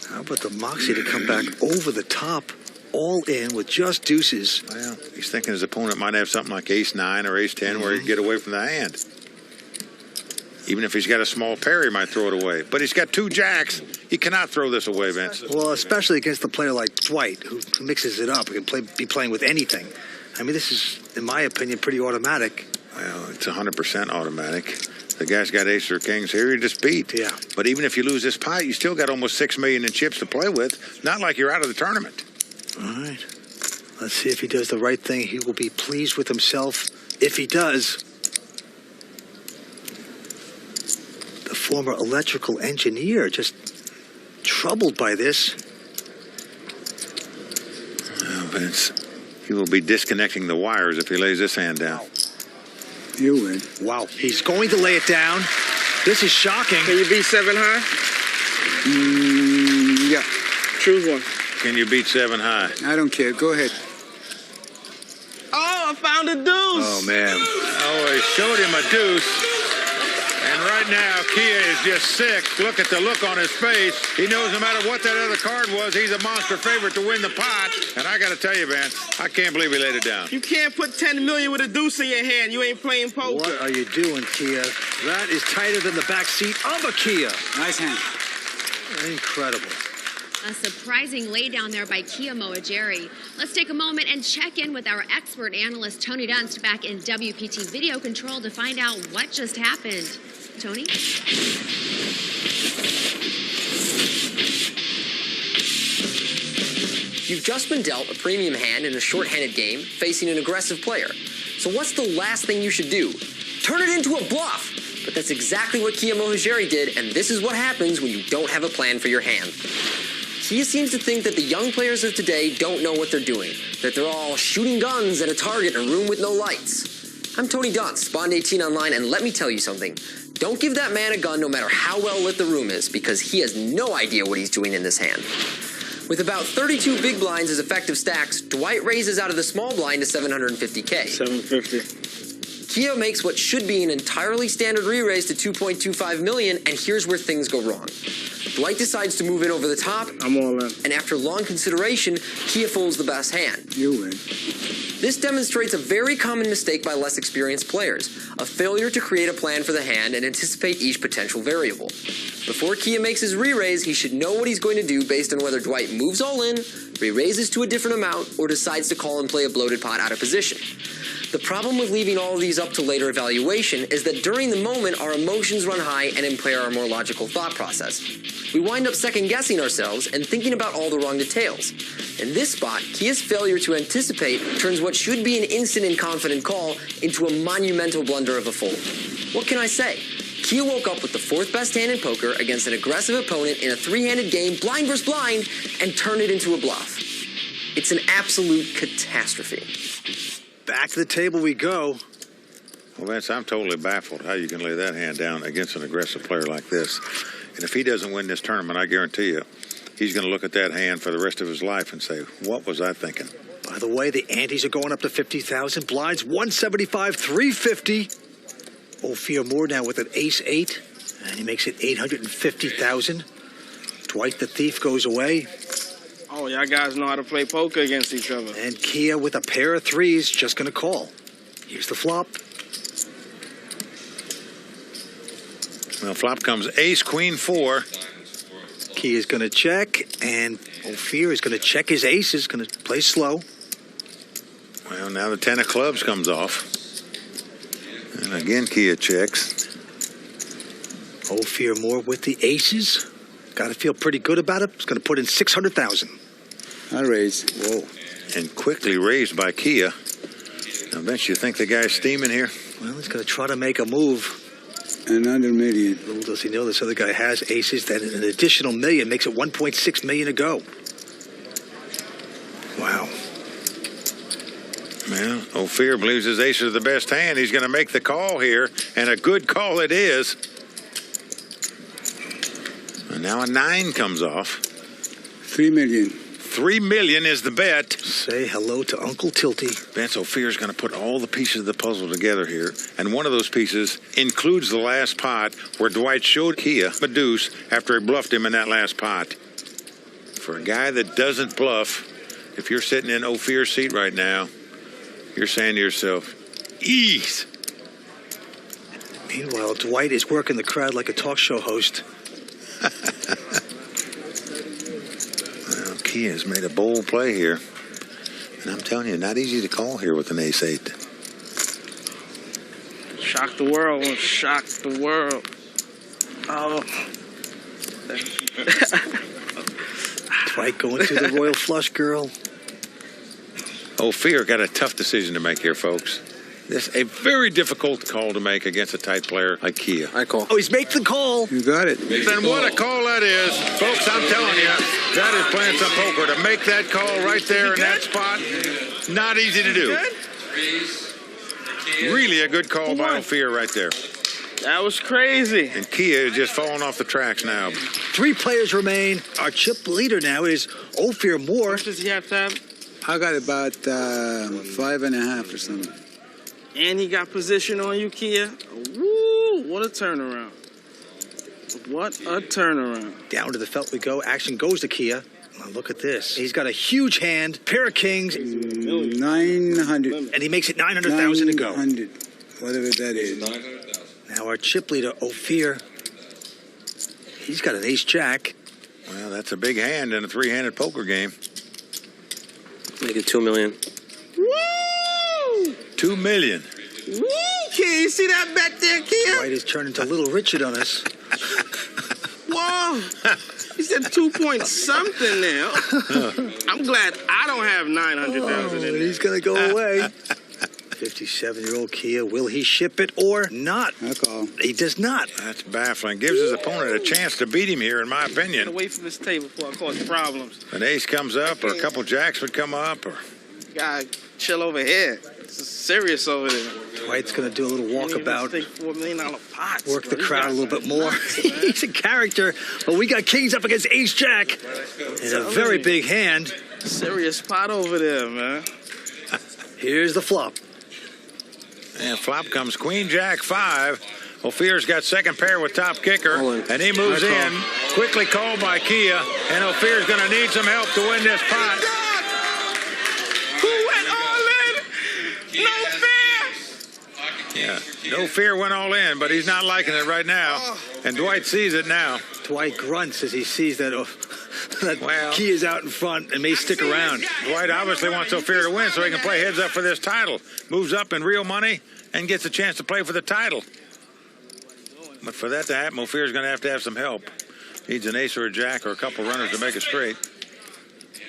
How about the moxie to come back over the top, all in with just deuces? Well, he's thinking his opponent might have something like ace-9 or ace-10 where he can get away from the hand. Even if he's got a small pair, he might throw it away. But he's got 2 jacks. He cannot throw this away, Vince. Well, especially against a player like Dwyte, who mixes it up. He can be playing with anything. I mean, this is, in my opinion, pretty automatic. Well, it's 100% automatic. The guy's got aces or kings here, he just beat. Yeah. But even if you lose this pot, you still got almost $6 million in chips to play with. Not like you're out of the tournament. All right. Let's see if he does the right thing. He will be pleased with himself if he does. The former electrical engineer just troubled by this. Well, Vince, He will be disconnecting the wires if he lays this hand down. You win. Wow, he's going to lay it down. This is shocking. Can you beat 7 high? Yeah. Choose one. Can you beat 7 high? I don't care. Go ahead. Oh, I found a deuce. Oh, man. Oh, he showed him a deuce. And right now, Kia is just sick. Look at the look on his face. He knows no matter what that other card was, he's a monster favorite to win the pot. And I got to tell you, man, I can't believe he laid it down. You can't put 10 million with a deuce in your hand. You ain't playing poker. What are you doing, Kia? That is tighter than the back seat of a Kia. Nice hand. Incredible. A surprising laydown there by Kia Moageri. Let's take a moment and check in with our expert analyst, Tony Dunst, back in WPT Video Control to find out what just happened. Tony? You've just been dealt a premium hand in a short-handed game facing an aggressive player. So what's the last thing you should do? Turn it into a bluff! But that's exactly what Kia Moageri did, and this is what happens when you don't have a plan for your hand. Kia seems to think that the young players of today don't know what they're doing, that they're all shooting guns at a target in a room with no lights. I'm Tony Dunst, Bond 18 Online, and let me tell you something. Don't give that man a gun no matter how well lit the room is, because he has no idea what he's doing in this hand. With about 32 big blinds as effective stacks, Dwyte raises out of the small blind to 750K. 750. Kia makes what should be an entirely standard re-raise to 2.25 million, and here's where things go wrong. Dwyte decides to move in over the top. I'm all in. And after long consideration, Kia folds the best hand. You win. This demonstrates a very common mistake by less experienced players, a failure to create a plan for the hand and anticipate each potential variable. Before Kia makes his re-raise, he should know what he's going to do based on whether Dwyte moves all in, re-raises to a different amount, or decides to call and play a bloated pot out of position. The problem with leaving all of these up to later evaluation is that during the moment, our emotions run high and impair our more logical thought process. We wind up second-guessing ourselves and thinking about all the wrong details. In this spot, Kia's failure to anticipate turns what should be an instant and confident call into a monumental blunder of a fold. What can I say? Kia woke up with the fourth best hand in poker against an aggressive opponent in a three-handed game, blind versus blind, and turned it into a bluff. It's an absolute catastrophe. Back to the table we go. Well, Vince, I'm totally baffled how you can lay that hand down against an aggressive player like this. And if he doesn't win this tournament, I guarantee you, he's going to look at that hand for the rest of his life and say, what was I thinking? By the way, the antes are going up to 50,000. Blinds 175, 350. Ophir Moore now with an ace-8, and he makes it 850,000. Dwyte the Thief goes away. Oh, y'all guys know how to play poker against each other. And Kia with a pair of threes, just going to call. Here's the flop. Well, flop comes ace, queen, 4. Kia's going to check, and Ophir is going to check his aces, going to play slow. Well, now the 10 of clubs comes off. And again, Kia checks. Ophir Moore with the aces. Got to feel pretty good about it. He's going to put in 600,000. I raise. Whoa. And quickly raised by Kia. Now, Vince, you think the guy's steaming here? Well, he's going to try to make a move. Another million. Little does he know this other guy has aces. Then an additional million makes it 1.6 million to go. Wow. Well, Ophir believes his aces are the best hand. He's going to make the call here, and a good call it is. And now a 9 comes off. 3 million. 3 million is the bet. Say hello to Uncle Tilty. Vince, Ophir's going to put all the pieces of the puzzle together here, and one of those pieces includes the last pot where Dwyte showed Kia a deuce after he bluffed him in that last pot. For a guy that doesn't bluff, if you're sitting in Ophir's seat right now, you're saying to yourself, ease. Meanwhile, Dwyte is working the crowd like a talk show host. Well, Kia has made a bold play here. And I'm telling you, not easy to call here with an ace-8. Shock the world. Shock the world. Oh. Dwyte going to the royal flush, girl. Ophir got a tough decision to make here, folks. This is a very difficult call to make against a tight player like Kia. I call. Oh, he's making the call. You got it. Then what a call that is. Folks, I'm telling you, that is playing some poker. To make that call right there in that spot, Not easy to do. Really a good call by Ophir right there. That was crazy. And Kia is just falling off the tracks now. 3 players remain. Our chip leader now is Ophir Moore. How much does he have to have? I got about 5.5 or something. And he got position on you, Kia. Woo! What a turnaround. What a turnaround. Down to the felt we go. Action goes to Kia. Now look at this. He's got a huge hand. Pair of kings. 900. And he makes it 900,000 to go. 900. Whatever that is. Now our chip leader, Ophir. He's got an ace-jack. Well, that's a big hand in a 3-handed poker game. Make it $2 million. Woo! $2 million. Woo, Kia. You see that bet there, Kia? White is turning to Little Richard on us. Whoa. He said 2 point something now. I'm glad I don't have 900,000 in there. He's going to go away. 57-year-old Kia. Will he ship it or not? He does not. That's baffling. Gives his opponent a chance to beat him here, in my Get opinion. away from this table before I cause problems. An ace comes up, or a couple jacks would come up, or... Guy, chill over here. This is serious over there. White's going to do a little walkabout. $4 million pots. Work the crowd a little bit more. He's a character. But we got kings up against ace-jack. It's a very big hand. Serious pot over there, man. Here's the flop. And flop comes queen, jack, 5. Ophir's got second pair with top kicker, and he moves in. Quickly called by Kia, and Ophir's going to need some help to win this pot. Who went all in? No fear. Yeah, no fear went all in, but he's not liking it right now. And Dwyte sees it now. Dwyte grunts as he sees that, Kia's out in front and may stick around. Dwyte obviously wants Ophir to win so he can play heads up for this title. Moves up in real money and gets a chance to play for the title. But for that to happen, Ophir's going to have some help. Needs an ace or a jack or a couple runners to make it straight.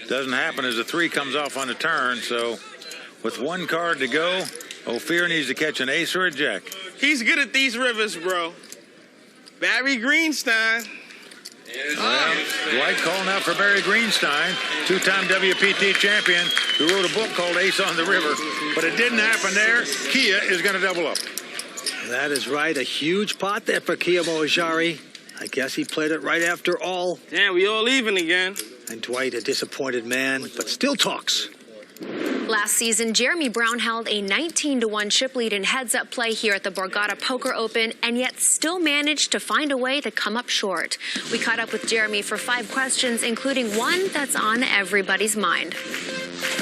Doesn't happen as the 3 comes off on the turn, so with 1 card to go, Ophir needs to catch an ace or a jack. He's good at these rivers, bro. Barry Greenstein. Well, Dwyte calling out for Barry Greenstein, 2-time WPT champion, who wrote a book called Ace on the River. But it didn't happen there. Kia is going to double up. That is right. A huge pot there for Kia Mohajari. I guess he played it right after all. Damn, we all even again. And Dwyte, a disappointed man, but still talks. Last season, Jeremy Brown held a 19-1 chip lead in heads-up play here at the Borgata Poker Open, and yet still managed to find a way to come up short. We caught up with Jeremy for 5 questions, including one that's on everybody's mind.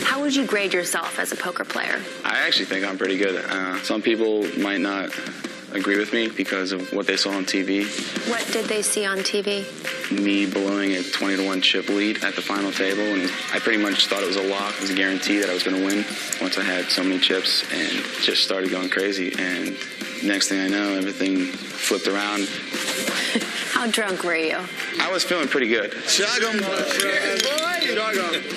How would you grade yourself as a poker player? I actually think I'm pretty good. Some people might not agree with me because of what they saw on TV. What did they see on TV? Me blowing a 20-1 chip lead at the final table, and I pretty much thought it was a lock. It was a guarantee that I was going to win once I had so many chips, and just started going crazy. And next thing I know, everything flipped around. How drunk were you? I was feeling pretty good. Chug 'em.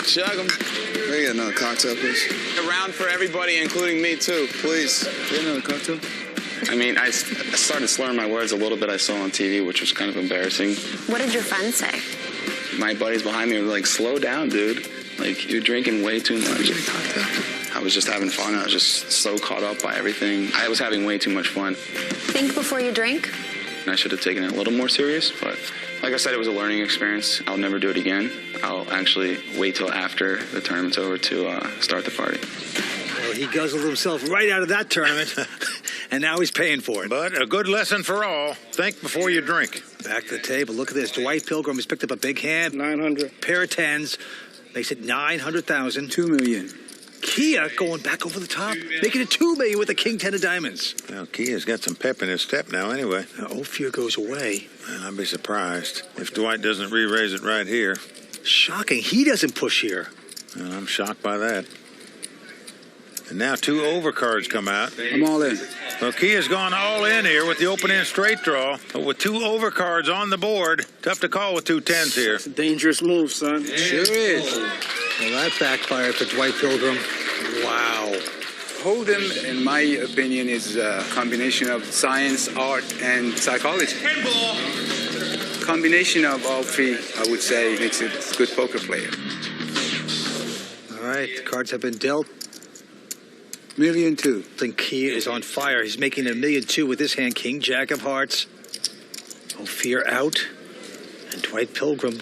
Chug 'em. Can I get another cocktail, please? Around for everybody, including me, too. Please. Get another cocktail. I mean, I started slurring my words a little bit I saw on TV, which was kind of embarrassing. What did your friends say? My buddies behind me were like, slow down, dude. Like, you're drinking way too much. I was just having fun. I was just so caught up by everything. I was having way too much fun. Think before you drink? I should have taken it a little more serious, but like I said, it was a learning experience. I'll never do it again. I'll actually wait till after the tournament's over to start the party. Well, he guzzled himself right out of that tournament, and now he's paying for it. But a good lesson for all. Think before you drink. Back to the table. Look at this. Dwyte Pilgrim has picked up a big hand. 900. Pair of 10s. Makes it 900,000. $2 million. Kia going back over the top, making it $2 million with a king 10 of diamonds. Well, Kia's got some pep in his step now anyway. Now, Ophir goes away. And I'd be surprised if Dwyte doesn't re-raise it right here. Shocking. He doesn't push here. And I'm shocked by that. And now 2 overcards come out. I'm all in. Well, Kia's gone all in here with the open-end straight draw. But with 2 overcards on the board, tough to call with 2 10s here. It's a dangerous move, son. Sure is. Well, that backfired for Dwyte Pilgrim. Wow. Hold'em, in my opinion, is a combination of science, art, and psychology. Combination of all 3, I would say, makes it a good poker player. All right, the cards have been dealt. $1.2 million. I think Kia is on fire. He's making $1.2 million with his hand. King, Jack of Hearts. Ophir out. And Dwyte Pilgrim,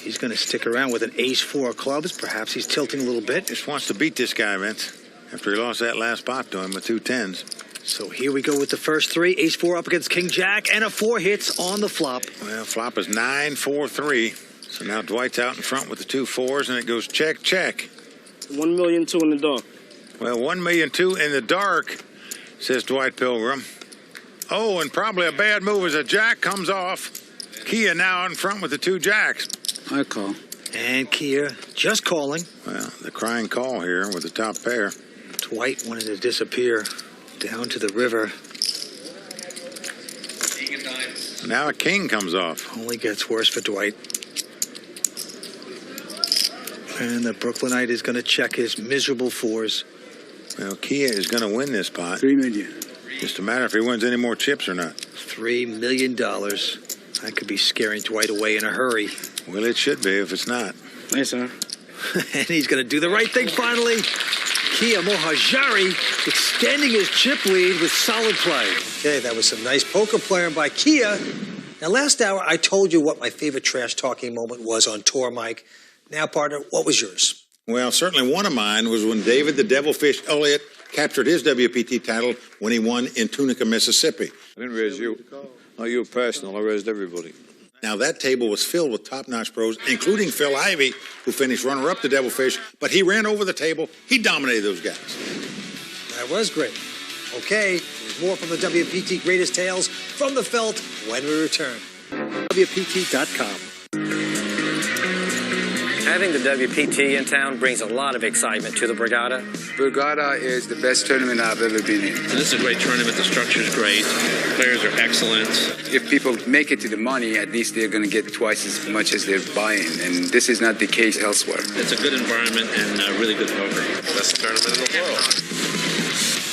he's going to stick around with an ace-4 of clubs. Perhaps he's tilting a little bit. Just wants to beat this guy, Vince, after he lost that last pot to him with 2 10s. So here we go with the first three. Ace-4 up against King, Jack, and a 4 hits on the flop. Well, flop is 9-4-3. So now Dwight's out in front with the 2 4s, and it goes check, check. $1.2 million in the dark. Well, $1.2 million in the dark, says Dwyte Pilgrim. Oh, and probably a bad move as a jack comes off. Kia now out in front with the 2 jacks. I call. And Kia just calling. Well, the crying call here with the top pair. Dwyte wanted to disappear down to the river. Now a king comes off. Only gets worse for Dwyte. And the Brooklynite is going to check his miserable 4s. Well, Kia is going to win this pot. $3 million. Just a matter if he wins any more chips or not. $3 million. That could be scaring Dwyte away in a hurry. Well, it should be if it's not. Yes, sir. And he's going to do the right thing finally. Kia Mohajari extending his chip lead with solid play. Okay, that was some nice poker playing by Kia. Now, last hour, I told you what my favorite trash-talking moment was on tour, Mike. Now, partner, what was yours? Well, certainly one of mine was when David the Devilfish Elliott captured his WPT title when he won in Tunica, Mississippi. I didn't raise you. Not you personal. I raised everybody. Now, that table was filled with top-notch pros, including Phil Ivey, who finished runner-up to Devilfish, but he ran over the table. He dominated those guys. That was great. Okay, there's more from the WPT Greatest Tales from the Felt when we return. WPT.com. Having the WPT in town brings a lot of excitement to the Borgata. Borgata is the best tournament I've ever been in. This is a great tournament. The structure is great. Players are excellent. If people make it to the money, at least they're going to get twice as much as they're buying. And this is not the case elsewhere. It's a good environment and really good poker. Best tournament in the world.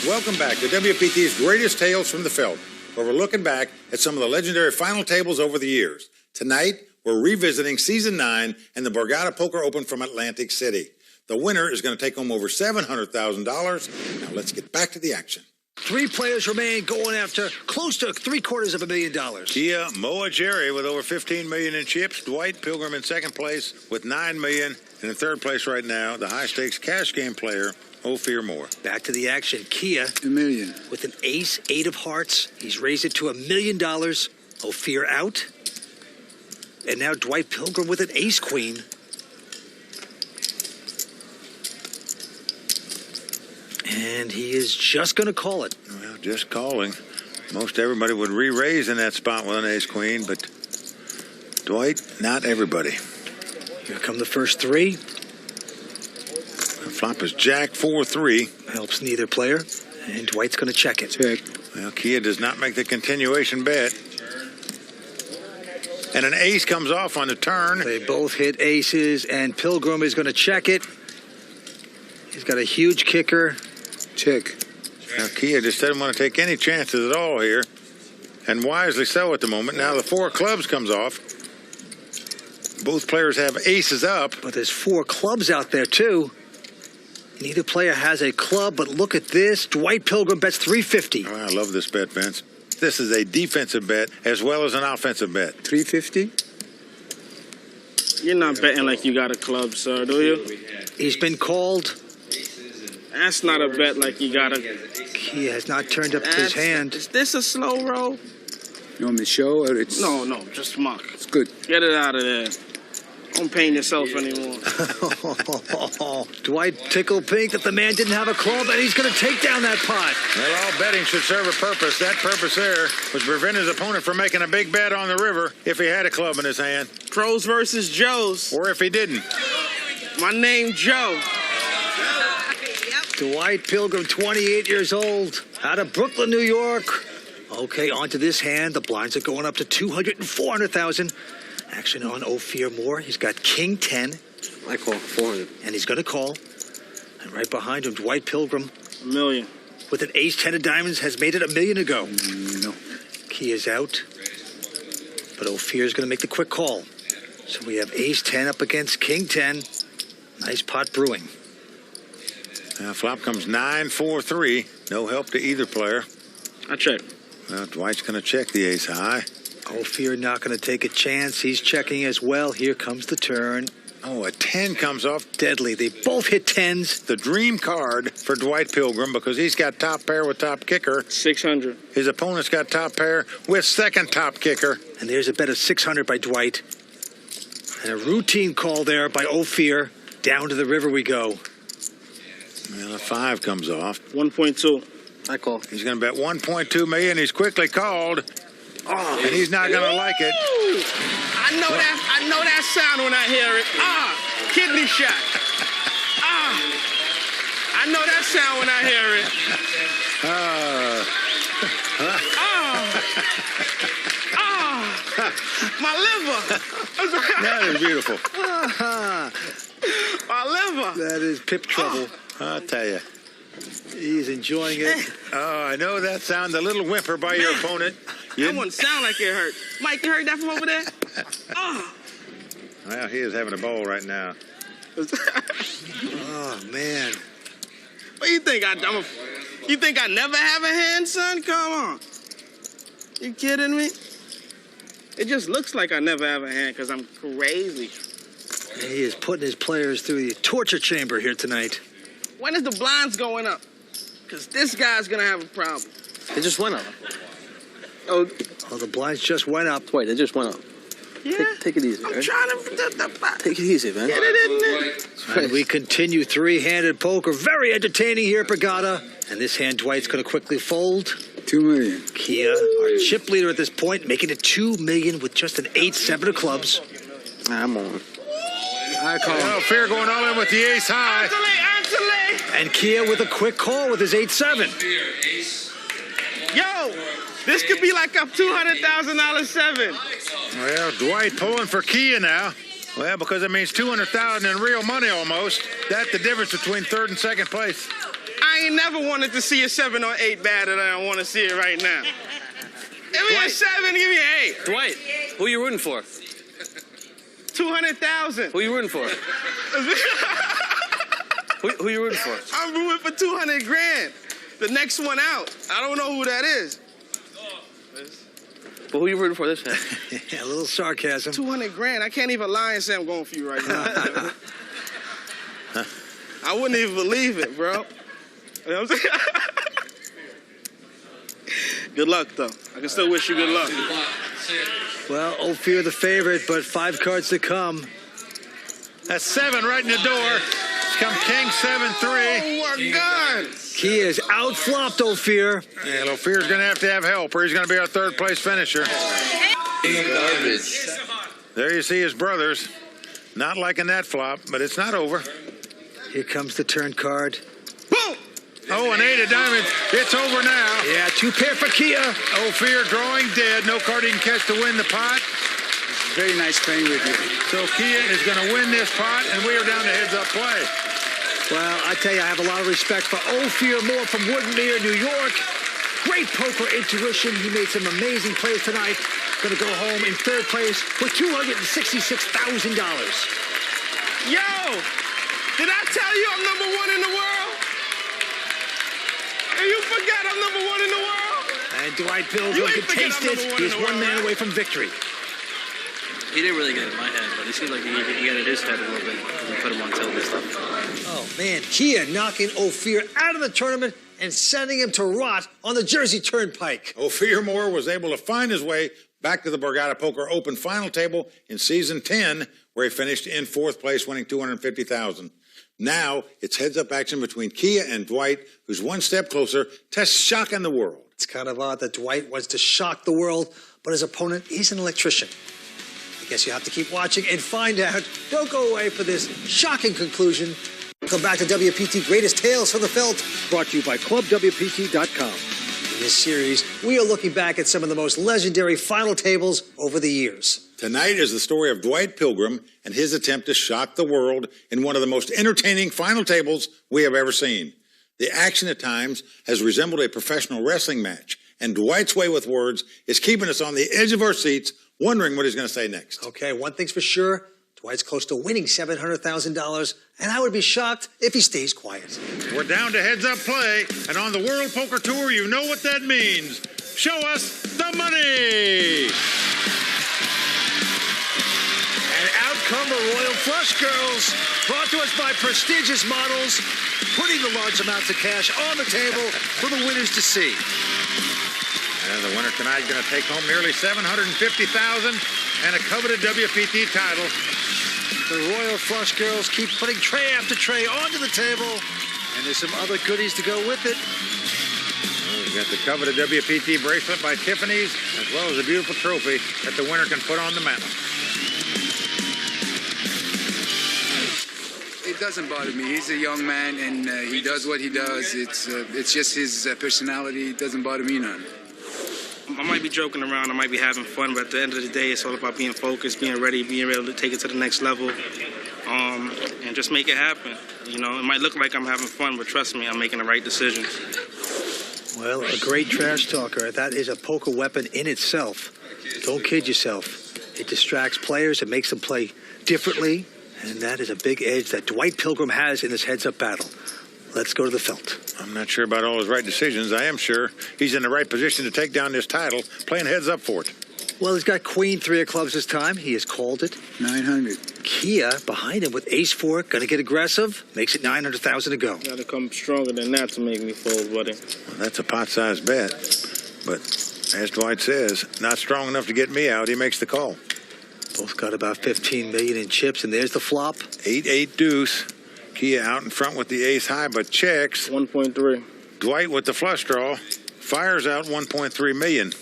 Welcome back to WPT's Greatest Tales from the Felt, where we're looking back at some of the legendary final tables over the years. Tonight, we're revisiting Season 9 and the Borgata Poker Open from Atlantic City. The winner is going to take home over $700,000. Now let's get back to the action. 3 players remain going after close to $750,000. Kia Mohajari with over $15 million in chips. Dwyte Pilgrim in second place with $9 million. And in third place right now, the high-stakes cash game player, Ophir Moore. Back to the action. Kia $1 million. with an ace, 8 of hearts. He's raised it to $1 million. Ophir out. And now Dwyte Pilgrim with an ace-queen. And he is just going to call it. Well, just calling. Most everybody would re-raise in that spot with an ace-queen, but Dwyte, not everybody. Here come the first 3. The flop is Jack 4-3. Helps neither player. And Dwight's going to check it. Check. Well, Kia does not make the continuation bet. And an ace comes off on the turn. They both hit aces, and Pilgrim is going to check it. He's got a huge kicker. Check. Now, Kia just doesn't want to take any chances at all here. And wisely so at the moment. Now the 4 clubs comes off. Both players have aces up. But there's 4 clubs out there, too. Neither player has a club, but look at this. Dwyte Pilgrim bets $350. Oh, I love this bet, Vince. This is a defensive bet as well as an offensive bet. $350. You're not betting like you got a club, sir, do you? He's been called. That's not a bet like you got a... He has not turned up his hand. Is this a slow roll? You want me to show or it's... No, just mark. It's good. Get it out of there. Don't pain yourself anymore. Dwyte tickled pink that the man didn't have a club, and he's going to take down that pot. Well, all betting should serve a purpose. That purpose there was to prevent his opponent from making a big bet on the river if he had a club in his hand. Pros versus Joes. Or if he didn't. My name, Joe. Dwyte Pilgrim, 28 years old, out of Brooklyn, New York. Okay, onto this hand. The blinds are going up to $200,000 and $400,000. Action on Ophir Moore. He's got King 10. I call 400. And he's going to call. And right behind him, Dwyte Pilgrim. $1 million. With an ace 10 of diamonds, has made it $1 million to go. No. Key is out. But Ophir's going to make the quick call. So we have ace 10 up against King 10. Nice pot brewing. Now flop comes 9-4-3. No help to either player. I check. Well, Dwight's going to check the ace high. Ophir not going to take a chance. He's checking as well. Here comes the turn. Oh, a 10 comes off. Deadly. They both hit 10s. The dream card for Dwyte Pilgrim because he's got top pair with top kicker. 600. His opponent's got top pair with second top kicker. And there's a bet of 600 by Dwyte. And a routine call there by Ophir. Down to the river we go. Well, a 5 comes off. 1.2. I call. He's going to bet 1.2 million. He's quickly called. Oh, and he's not going to like it. I know that sound when I hear it. Kidney shot. I know that sound when I hear it. My liver. That is beautiful. My liver. That is pip trouble. I'll tell you. He's enjoying it. Oh, I know that sound. A little whimper by your opponent. That wouldn't sound like it hurt. Mike, you heard that from over there? Well, he is having a ball right now. Oh, man. What you think? You think I never have a hand, son? Come on. You kidding me? It just looks like I never have a hand because I'm crazy. He is putting his players through the torture chamber here tonight. When is the blinds going up? Because this guy's going to have a problem. They just went up. Oh, the blinds just went up. Wait, they just went up. Yeah. Take it easy, I'm right? trying to... Take it easy, man. Get it in there. And we continue three-handed poker. Very entertaining here at Borgata. And this hand, Dwight's going to quickly fold. 2 million. Kia, our chip leader at this point, making it 2 million with just an 8-7 of clubs. I'm on. I call. Well, Fear going all in with the ace high. And Kia with a quick call with his 8-7. Yo, this could be like a $200,000 7. Well, Dwyte pulling for Kia now. Well, because it means $200,000 in real money almost. That's the difference between third and second place. I ain't never wanted to see a 7 or 8 bad, and I want to see it right now. Give me a 7, give me an 8. Dwight, who you rooting for? 200,000. Who you rooting for? Who you rooting for? I'm rooting for 200 grand. The next one out. I don't know who that is. But who you rooting for this hand? Yeah, a little sarcasm. 200 grand. I can't even lie and say I'm going for you right now. I wouldn't even believe it, bro. You know what I'm saying? Good luck, though. I can still wish you good luck. Well, Ophir the favorite, but 5 cards to come. That's 7 right in the door. It's come King 7-3. Oh, my God. Kia is outflopped Ophir. Yeah, Ophir's going to have help, or he's going to be our third place finisher. There you see his brothers. Not liking that flop, but it's not over. Here comes the turn card. Boom! Oh, an 8 of diamonds. It's over now. Yeah, 2 pair for Kia. Ophir drawing dead. No card he can catch to win the pot. Very nice playing with you. So Kia is going to win this pot, and we are down to heads-up play. Well, I tell you, I have a lot of respect for Ophir Moore from Woodmere, New York. Great poker intuition. He made some amazing plays tonight. Going to go home in third place with $266,000. Yo! Did I tell you I'm number 1 in the world? And you forgot I'm number 1 in the world? And Dwyte Pilgrim can taste it. He's 1 man away from victory. He didn't really get it in my head, but he seemed like he got it in his head a little bit. We put him on tilt and stuff. Oh, man. Kia knocking Ophir out of the tournament and sending him to rot on the Jersey Turnpike. Ophir Moore was able to find his way back to the Borgata Poker Open final table in season 10, where he finished in 4th place, winning $250,000. Now it's heads-up action between Kia and Dwyte, who's 1 step closer to shocking the world. It's kind of odd that Dwyte wants to shock the world, but his opponent, he's an electrician. I guess you have to keep watching and find out. Don't go away for this shocking conclusion. Welcome back to WPT Greatest Tales from the Felt, brought to you by ClubWPT.com. In this series, we are looking back at some of the most legendary final tables over the years. Tonight is the story of Dwyte Pilgrim and his attempt to shock the world in one of the most entertaining final tables we have ever seen. The action at times has resembled a professional wrestling match, and Dwight's way with words is keeping us on the edge of our seats, wondering what he's going to say next. Okay, one thing's for sure, Dwight's close to winning $700,000, and I would be shocked if he stays quiet. We're down to heads-up play, and on the World Poker Tour, you know what that means. Show us the money! And out come the Royal Flush Girls, brought to us by prestigious models, putting the large amounts of cash on the table for the winners to see. And the winner tonight is going to take home nearly $750,000 and a coveted WPT title. The Royal Flush Girls keep putting tray after tray onto the table, and there's some other goodies to go with it. We've got the coveted WPT bracelet by Tiffany's, as well as a beautiful trophy that the winner can put on the mantle. It doesn't bother me. He's a young man, and he does what he does. It's just his personality. It doesn't bother me none. I might be joking around, I might be having fun, but at the end of the day, it's all about being focused, being ready, being able to take it to the next level, and just make it happen. You know, it might look like I'm having fun, but trust me, I'm making the right decisions. Well, a great trash talker. That is a poker weapon in itself. Don't kid yourself. It distracts players. It makes them play differently. And that is a big edge that Dwyte Pilgrim has in this heads-up battle. Let's go to the felt. I'm not sure about all his right decisions. I am sure he's in the right position to take down this title, playing heads up for it. Well, he's got queen, 3 of clubs this time. He has called it. 900. Kia behind him with ace-4, going to get aggressive. Makes it 900,000 to go. Got to come stronger than that to make me fold, buddy. Well, that's a pot-sized bet. But as Dwyte says, not strong enough to get me out. He makes the call. Both got about 15 million in chips, and there's the flop. 8-8 deuce. Kia out in front with the ace high, but checks. 1.3. Dwyte with the flush draw fires out 1.3 million.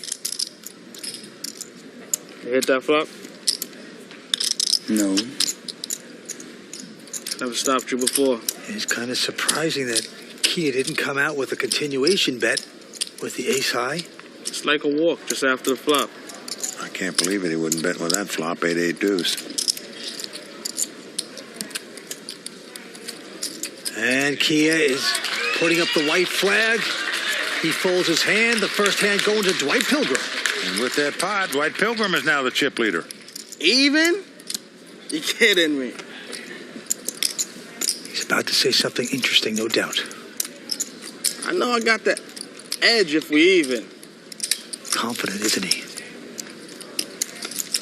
You hit that flop? No. Never stopped you before. It's kind of surprising that Kia didn't come out with a continuation bet with the ace high. It's like a walk just after the flop. I can't believe it. He wouldn't bet with that flop, 8-8 deuce. And Kia is putting up the white flag. He folds his hand. The first hand going to Dwyte Pilgrim. And with that pot, Dwyte Pilgrim is now the chip leader. Even? You kidding me? He's about to say something interesting, no doubt. I know I got the edge if we even. Confident, isn't he?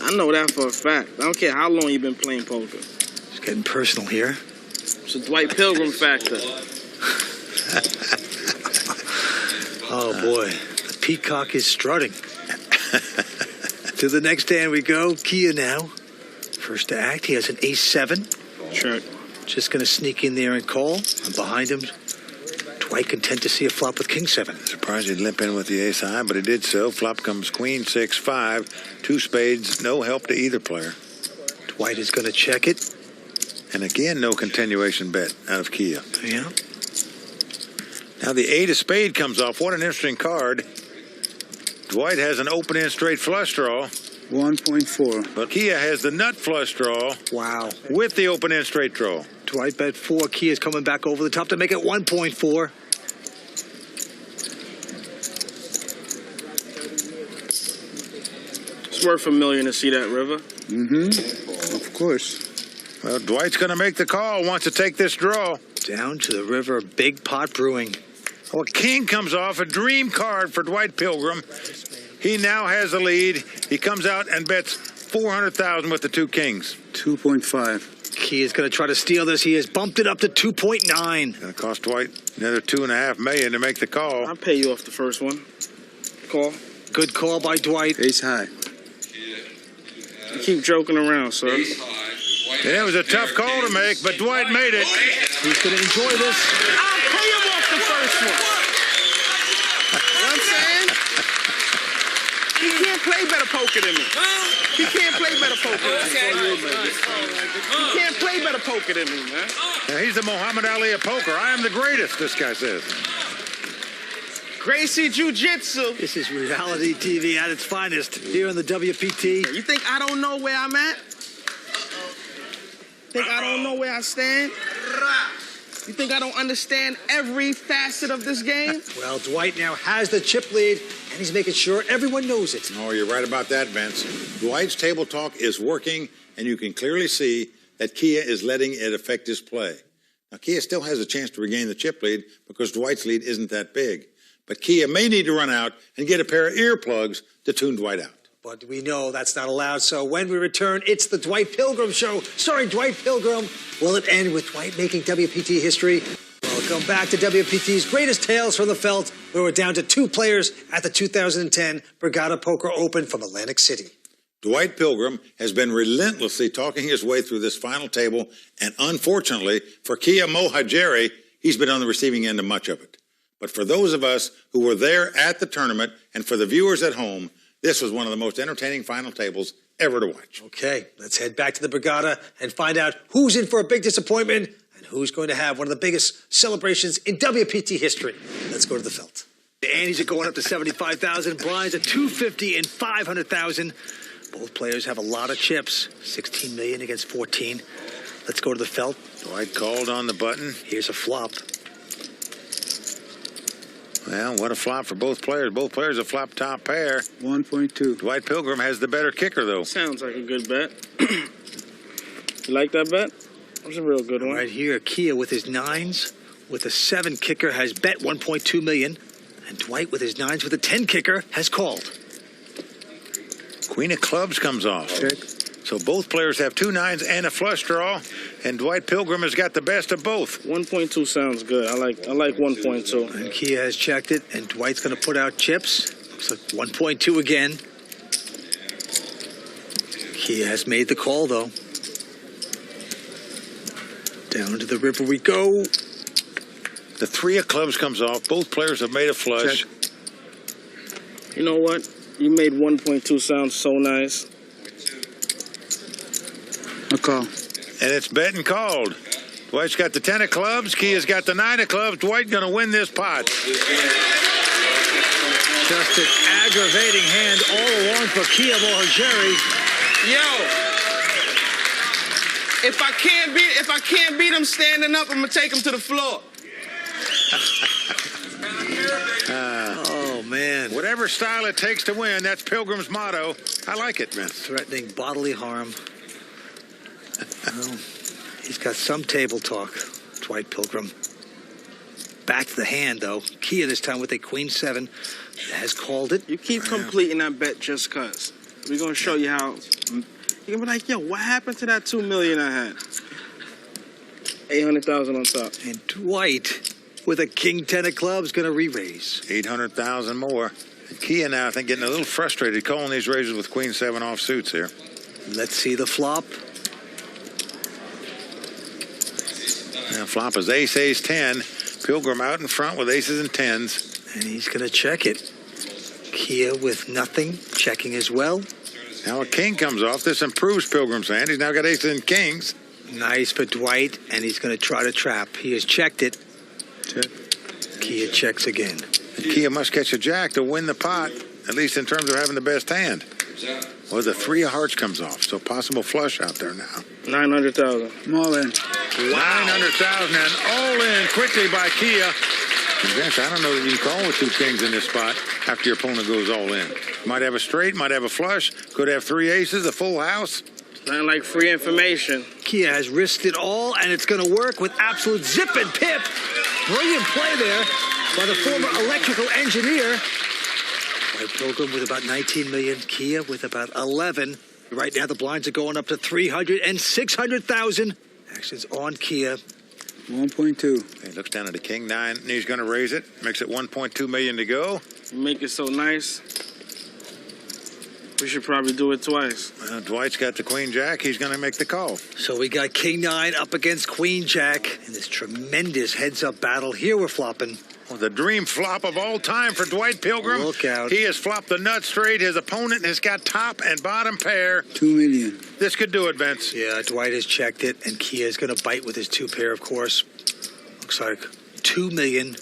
I know that for a fact. I don't care how long you've been playing poker. It's getting personal here. It's a Dwyte Pilgrim factor. Oh, boy. The peacock is strutting. To the next hand we go. Kia now. First to act. He has an ace-7. Check. Just going to sneak in there and call. And behind him, Dwyte content to see a flop with king-7. Surprised he'd limp in with the ace high, but he did so. Flop comes queen, 6-5. 2 spades, no help to either player. Dwyte is going to check it. And again, no continuation bet out of Kia. Yeah. Now the 8 of spade comes off. What an interesting card. Dwyte has an open-end straight flush draw. 1.4. But Kia has the nut flush draw. Wow. With the open-end straight draw. Dwyte bet 4. Kia's coming back over the top to make it 1.4. It's worth $1 million to see that river. Mm-hmm. Of course. Well, Dwight's going to make the call, wants to take this draw. Down to the river, big pot brewing. Well, king comes off, a dream card for Dwyte Pilgrim. He now has the lead. He comes out and bets $400,000 with the 2 kings. 2.5. Kia's going to try to steal this. He has bumped it up to 2.9. Going to cost Dwyte another $2.5 million to make the call. I'll pay you off the first one. Call. Good call by Dwyte. Ace high. You keep joking around, sir. And it was a tough call to make, but Dwyte made it. He's going to enjoy this. I'll pay him off the first one. You know what I'm saying? He can't play better poker than me. He can't play better poker than me. He can't play better poker than me, man. Now, he's the Muhammad Ali of poker. I am the greatest, this guy says. Gracie Jiu-Jitsu. This is reality TV at its finest here on the WPT. You think I don't know where I'm at? Think I don't know where I stand? You think I don't understand every facet of this game? Well, Dwyte now has the chip lead, and he's making sure everyone knows it. Oh, you're right about that, Vince. Dwyte's table talk is working, and you can clearly see that Kia is letting it affect his play. Now, Kia still has a chance to regain the chip lead because Dwyte's lead isn't that big. But Kia may need to run out and get a pair of earplugs to tune Dwyte out. But we know that's not allowed, so when we return, it's the Dwyte Pilgrim Show, starring Dwyte Pilgrim. Will it end with Dwyte making WPT history? Welcome back to WPT's Greatest Tales from the Felt, where we're down to 2 players at the 2010 Borgata Poker Open from Atlantic City. Dwyte Pilgrim has been relentlessly talking his way through this final table, and unfortunately for Kia Mohajeri, he's been on the receiving end of much of it. But for those of us who were there at the tournament, and for the viewers at home, this was one of the most entertaining final tables ever to watch. Okay, let's head back to the Borgata and find out who's in for a big disappointment and who's going to have one of the biggest celebrations in WPT history. Let's go to the Felt. The antes are going up to 75,000, blinds at 250 and 500,000. Both players have a lot of chips, 16 million against 14. Let's go to the Felt. Dwyte called on the button. Here's a flop. Well, what a flop for both players. Both players have flopped top pair. 1.2. Dwyte Pilgrim has the better kicker, though. Sounds like a good bet. You like that bet? That's a real good one. Right here, Kia with his 9s, with a 7 kicker, has bet 1.2 million. And Dwyte with his 9s with a 10 kicker has called. Queen of clubs comes off. Check. So both players have 2 9s and a flush draw, and Dwyte Pilgrim has got the best of both. 1.2 sounds good. I like 1.2. And Kia has checked it, and Dwight's going to put out chips. Looks like 1.2 again. Kia has made the call, though. Down to the river we go. The 3 of clubs comes off. Both players have made a flush. Check. You know what? You made 1.2 sound so nice. A call. And it's bet and called. Dwyte's got the 10 of clubs. Kia's got the 9 of clubs. Dwyte going to win this pot. Just an aggravating hand all along for Kia Mohajeri. Yo, if I can't beat him standing up, I'm gonna take him to the floor. Oh, man. Whatever style it takes to win, that's Pilgrim's motto. I like it, man. Threatening bodily harm. Well, he's got some table talk, Dwyte Pilgrim. Back to the hand, though. Kia this time with a queen 7 has called it. You keep completing that bet just because. We're going to show you how. You're going to be like, yo, what happened to that 2 million I had? 800,000 on top. And Dwyte with a king 10 of clubs going to re-raise. 800,000 more. And Kia now, I think, getting a little frustrated calling these raises with queen 7 off suits here. Let's see the flop. Now, flop is ace, ace, 10. Pilgrim out in front with aces and 10s. And he's going to check it. Kia with nothing, checking as well. Now a king comes off. This improves Pilgrim's hand. He's now got aces and kings. Nice for Dwyte, and he's going to try to trap. He has checked it. Check. Kia checks again. And Kia must catch a jack to win the pot, at least in terms of having the best hand. Well, the 3 of hearts comes off, so possible flush out there now. 900,000. All in. Wow. 900,000 and all in quickly by Kia. And Vince, I don't know that you can call with 2 kings in this spot after your opponent goes all in. Might have a straight, might have a flush, could have 3 aces, a full house. Sound like free information. Kia has risked it all, and it's going to work with absolute zip and pip. Brilliant play there by the former electrical engineer. Dwyte Pilgrim with about 19 million, Kia with about 11. Right now the blinds are going up to 300 and 600,000. Action's on Kia. 1.2. He looks down at the king 9, and he's going to raise it. Makes it 1.2 million to go. You make it so nice. We should probably do it twice. Well, Dwight's got the queen jack. He's going to make the call. So we got king 9 up against queen jack in this tremendous heads-up battle. Here we're flopping. Well, the dream flop of all time for Dwyte Pilgrim. Look out. He has flopped the nut straight. His opponent has got top and bottom pair. 2 million. This could do it, Vince. Yeah, Dwyte has checked it, and Kia is going to bite with his 2 pair, of course. Looks like 2 million.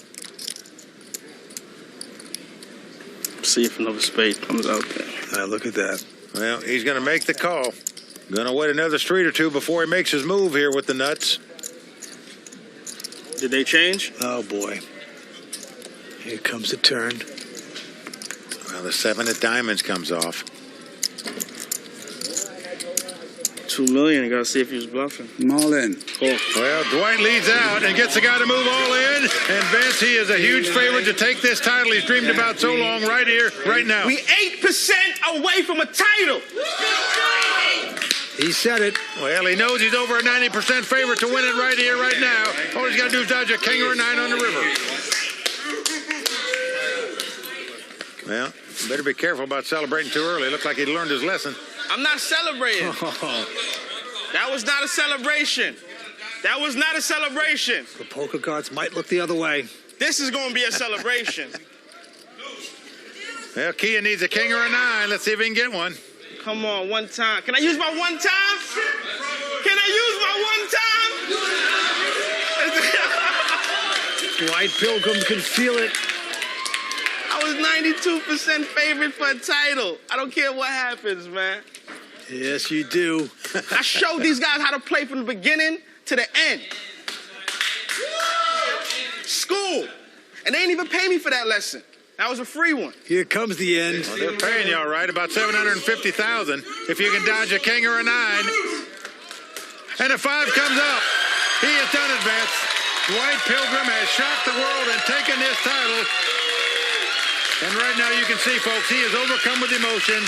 See if another spade comes out there. Look at that. Well, he's going to make the call. Going to wait another street or two before he makes his move here with the nuts. Did they change? Oh, boy. Here comes the turn. Well, the 7 of diamonds comes off. $2 million. You gotta see if he was bluffing. I'm all in. Cool. Well, Dwyte leads out and gets the guy to move all in. And Vince, he is a huge favorite to take this title he's dreamed about so long right here, right now. We 8% away from a title. He said it. Well, he knows he's over a 90% favorite to win it right here, right now. All he's got to do is dodge a king or a 9 on the river. Well, better be careful about celebrating too early. Looked like he learned his lesson. I'm not celebrating. That was not a celebration. That was not a celebration. The poker gods might look the other way. This is going to be a celebration. Well, Kia needs a king or a 9. Let's see if he can get one. Come on, one time. Can I use my one time? Can I use my one time? Dwyte Pilgrim can feel it. I was 92% favorite for a title. I don't care what happens, man. Yes, you do. I showed these guys how to play from the beginning to the end. School. And they didn't even pay me for that lesson. That was a free one. Here comes the end. Well, they're paying you all right, about $750,000 if you can dodge a king or a 9. And a 5 comes up. He has done it, Vince. Dwyte Pilgrim has shocked the world and taken this title. And right now you can see, folks, he is overcome with emotion.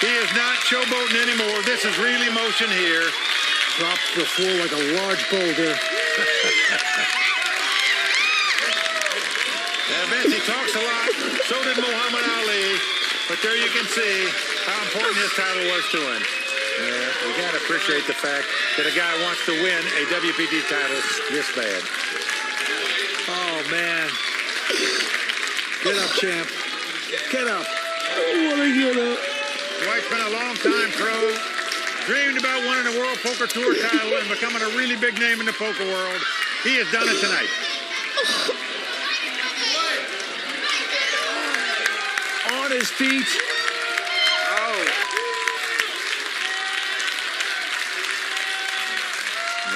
He is not showboating anymore. This is real emotion here. Dropped to the floor like a large boulder. Vince, he talks a lot. So did Muhammad Ali. But there you can see how important his title was to him. We got to appreciate the fact that a guy wants to win a WPT title this bad. Oh, man. Get up, champ. Get up. I want to get up. Dwyte's been a long-time pro. Dreamed about winning a World Poker Tour title and becoming a really big name in the poker world. He has done it tonight. On his feet. Oh.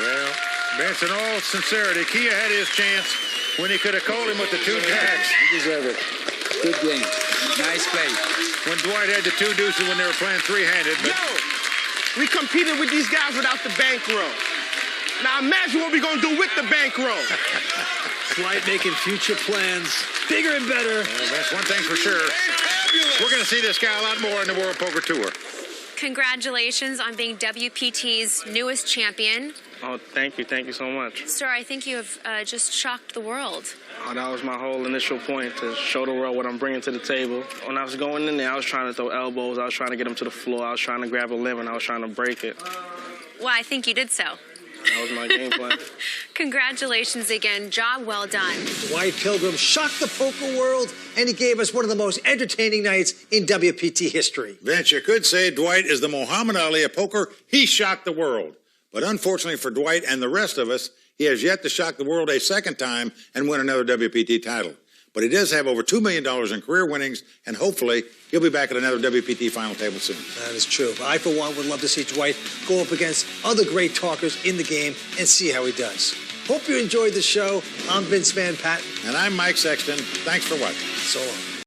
Well, Vince, in all sincerity, Kia had his chance when he could have called him with the 2 jacks. You deserve it. Good game. Nice play. When Dwyte had the 2 deuces when they were playing 3-handed. But We competed with these guys without the bankroll. Now imagine what we're going to do with the bankroll. Dwyte making future plans. Bigger and better. Well, that's one thing for sure. We're going to see this guy a lot more in the World Poker Tour. Congratulations on being WPT's newest champion. Oh, thank you. Thank you so much. Sir, I think you have just shocked the world. Oh, that was my whole initial point, to show the world what I'm bringing to the table. When I was going in there, I was trying to throw elbows. I was trying to get them to the floor. I was trying to grab a limb, and I was trying to break it. Well, I think you did so. That was my game plan. Congratulations again. Job well done. Dwyte Pilgrim shocked the poker world, and he gave us one of the most entertaining nights in WPT history. Vince, you could say Dwyte is the Muhammad Ali of poker. He shocked the world. But unfortunately for Dwyte and the rest of us, he has yet to shock the world a second time and win another WPT title. But he does have over $2 million in career winnings, and hopefully he'll be back at another WPT final table soon. That is true. But I, for one, would love to see Dwyte go up against other great talkers in the game and see how he does. Hope you enjoyed the show. I'm Vince Van Patten. And I'm Mike Sexton. Thanks for watching. So long.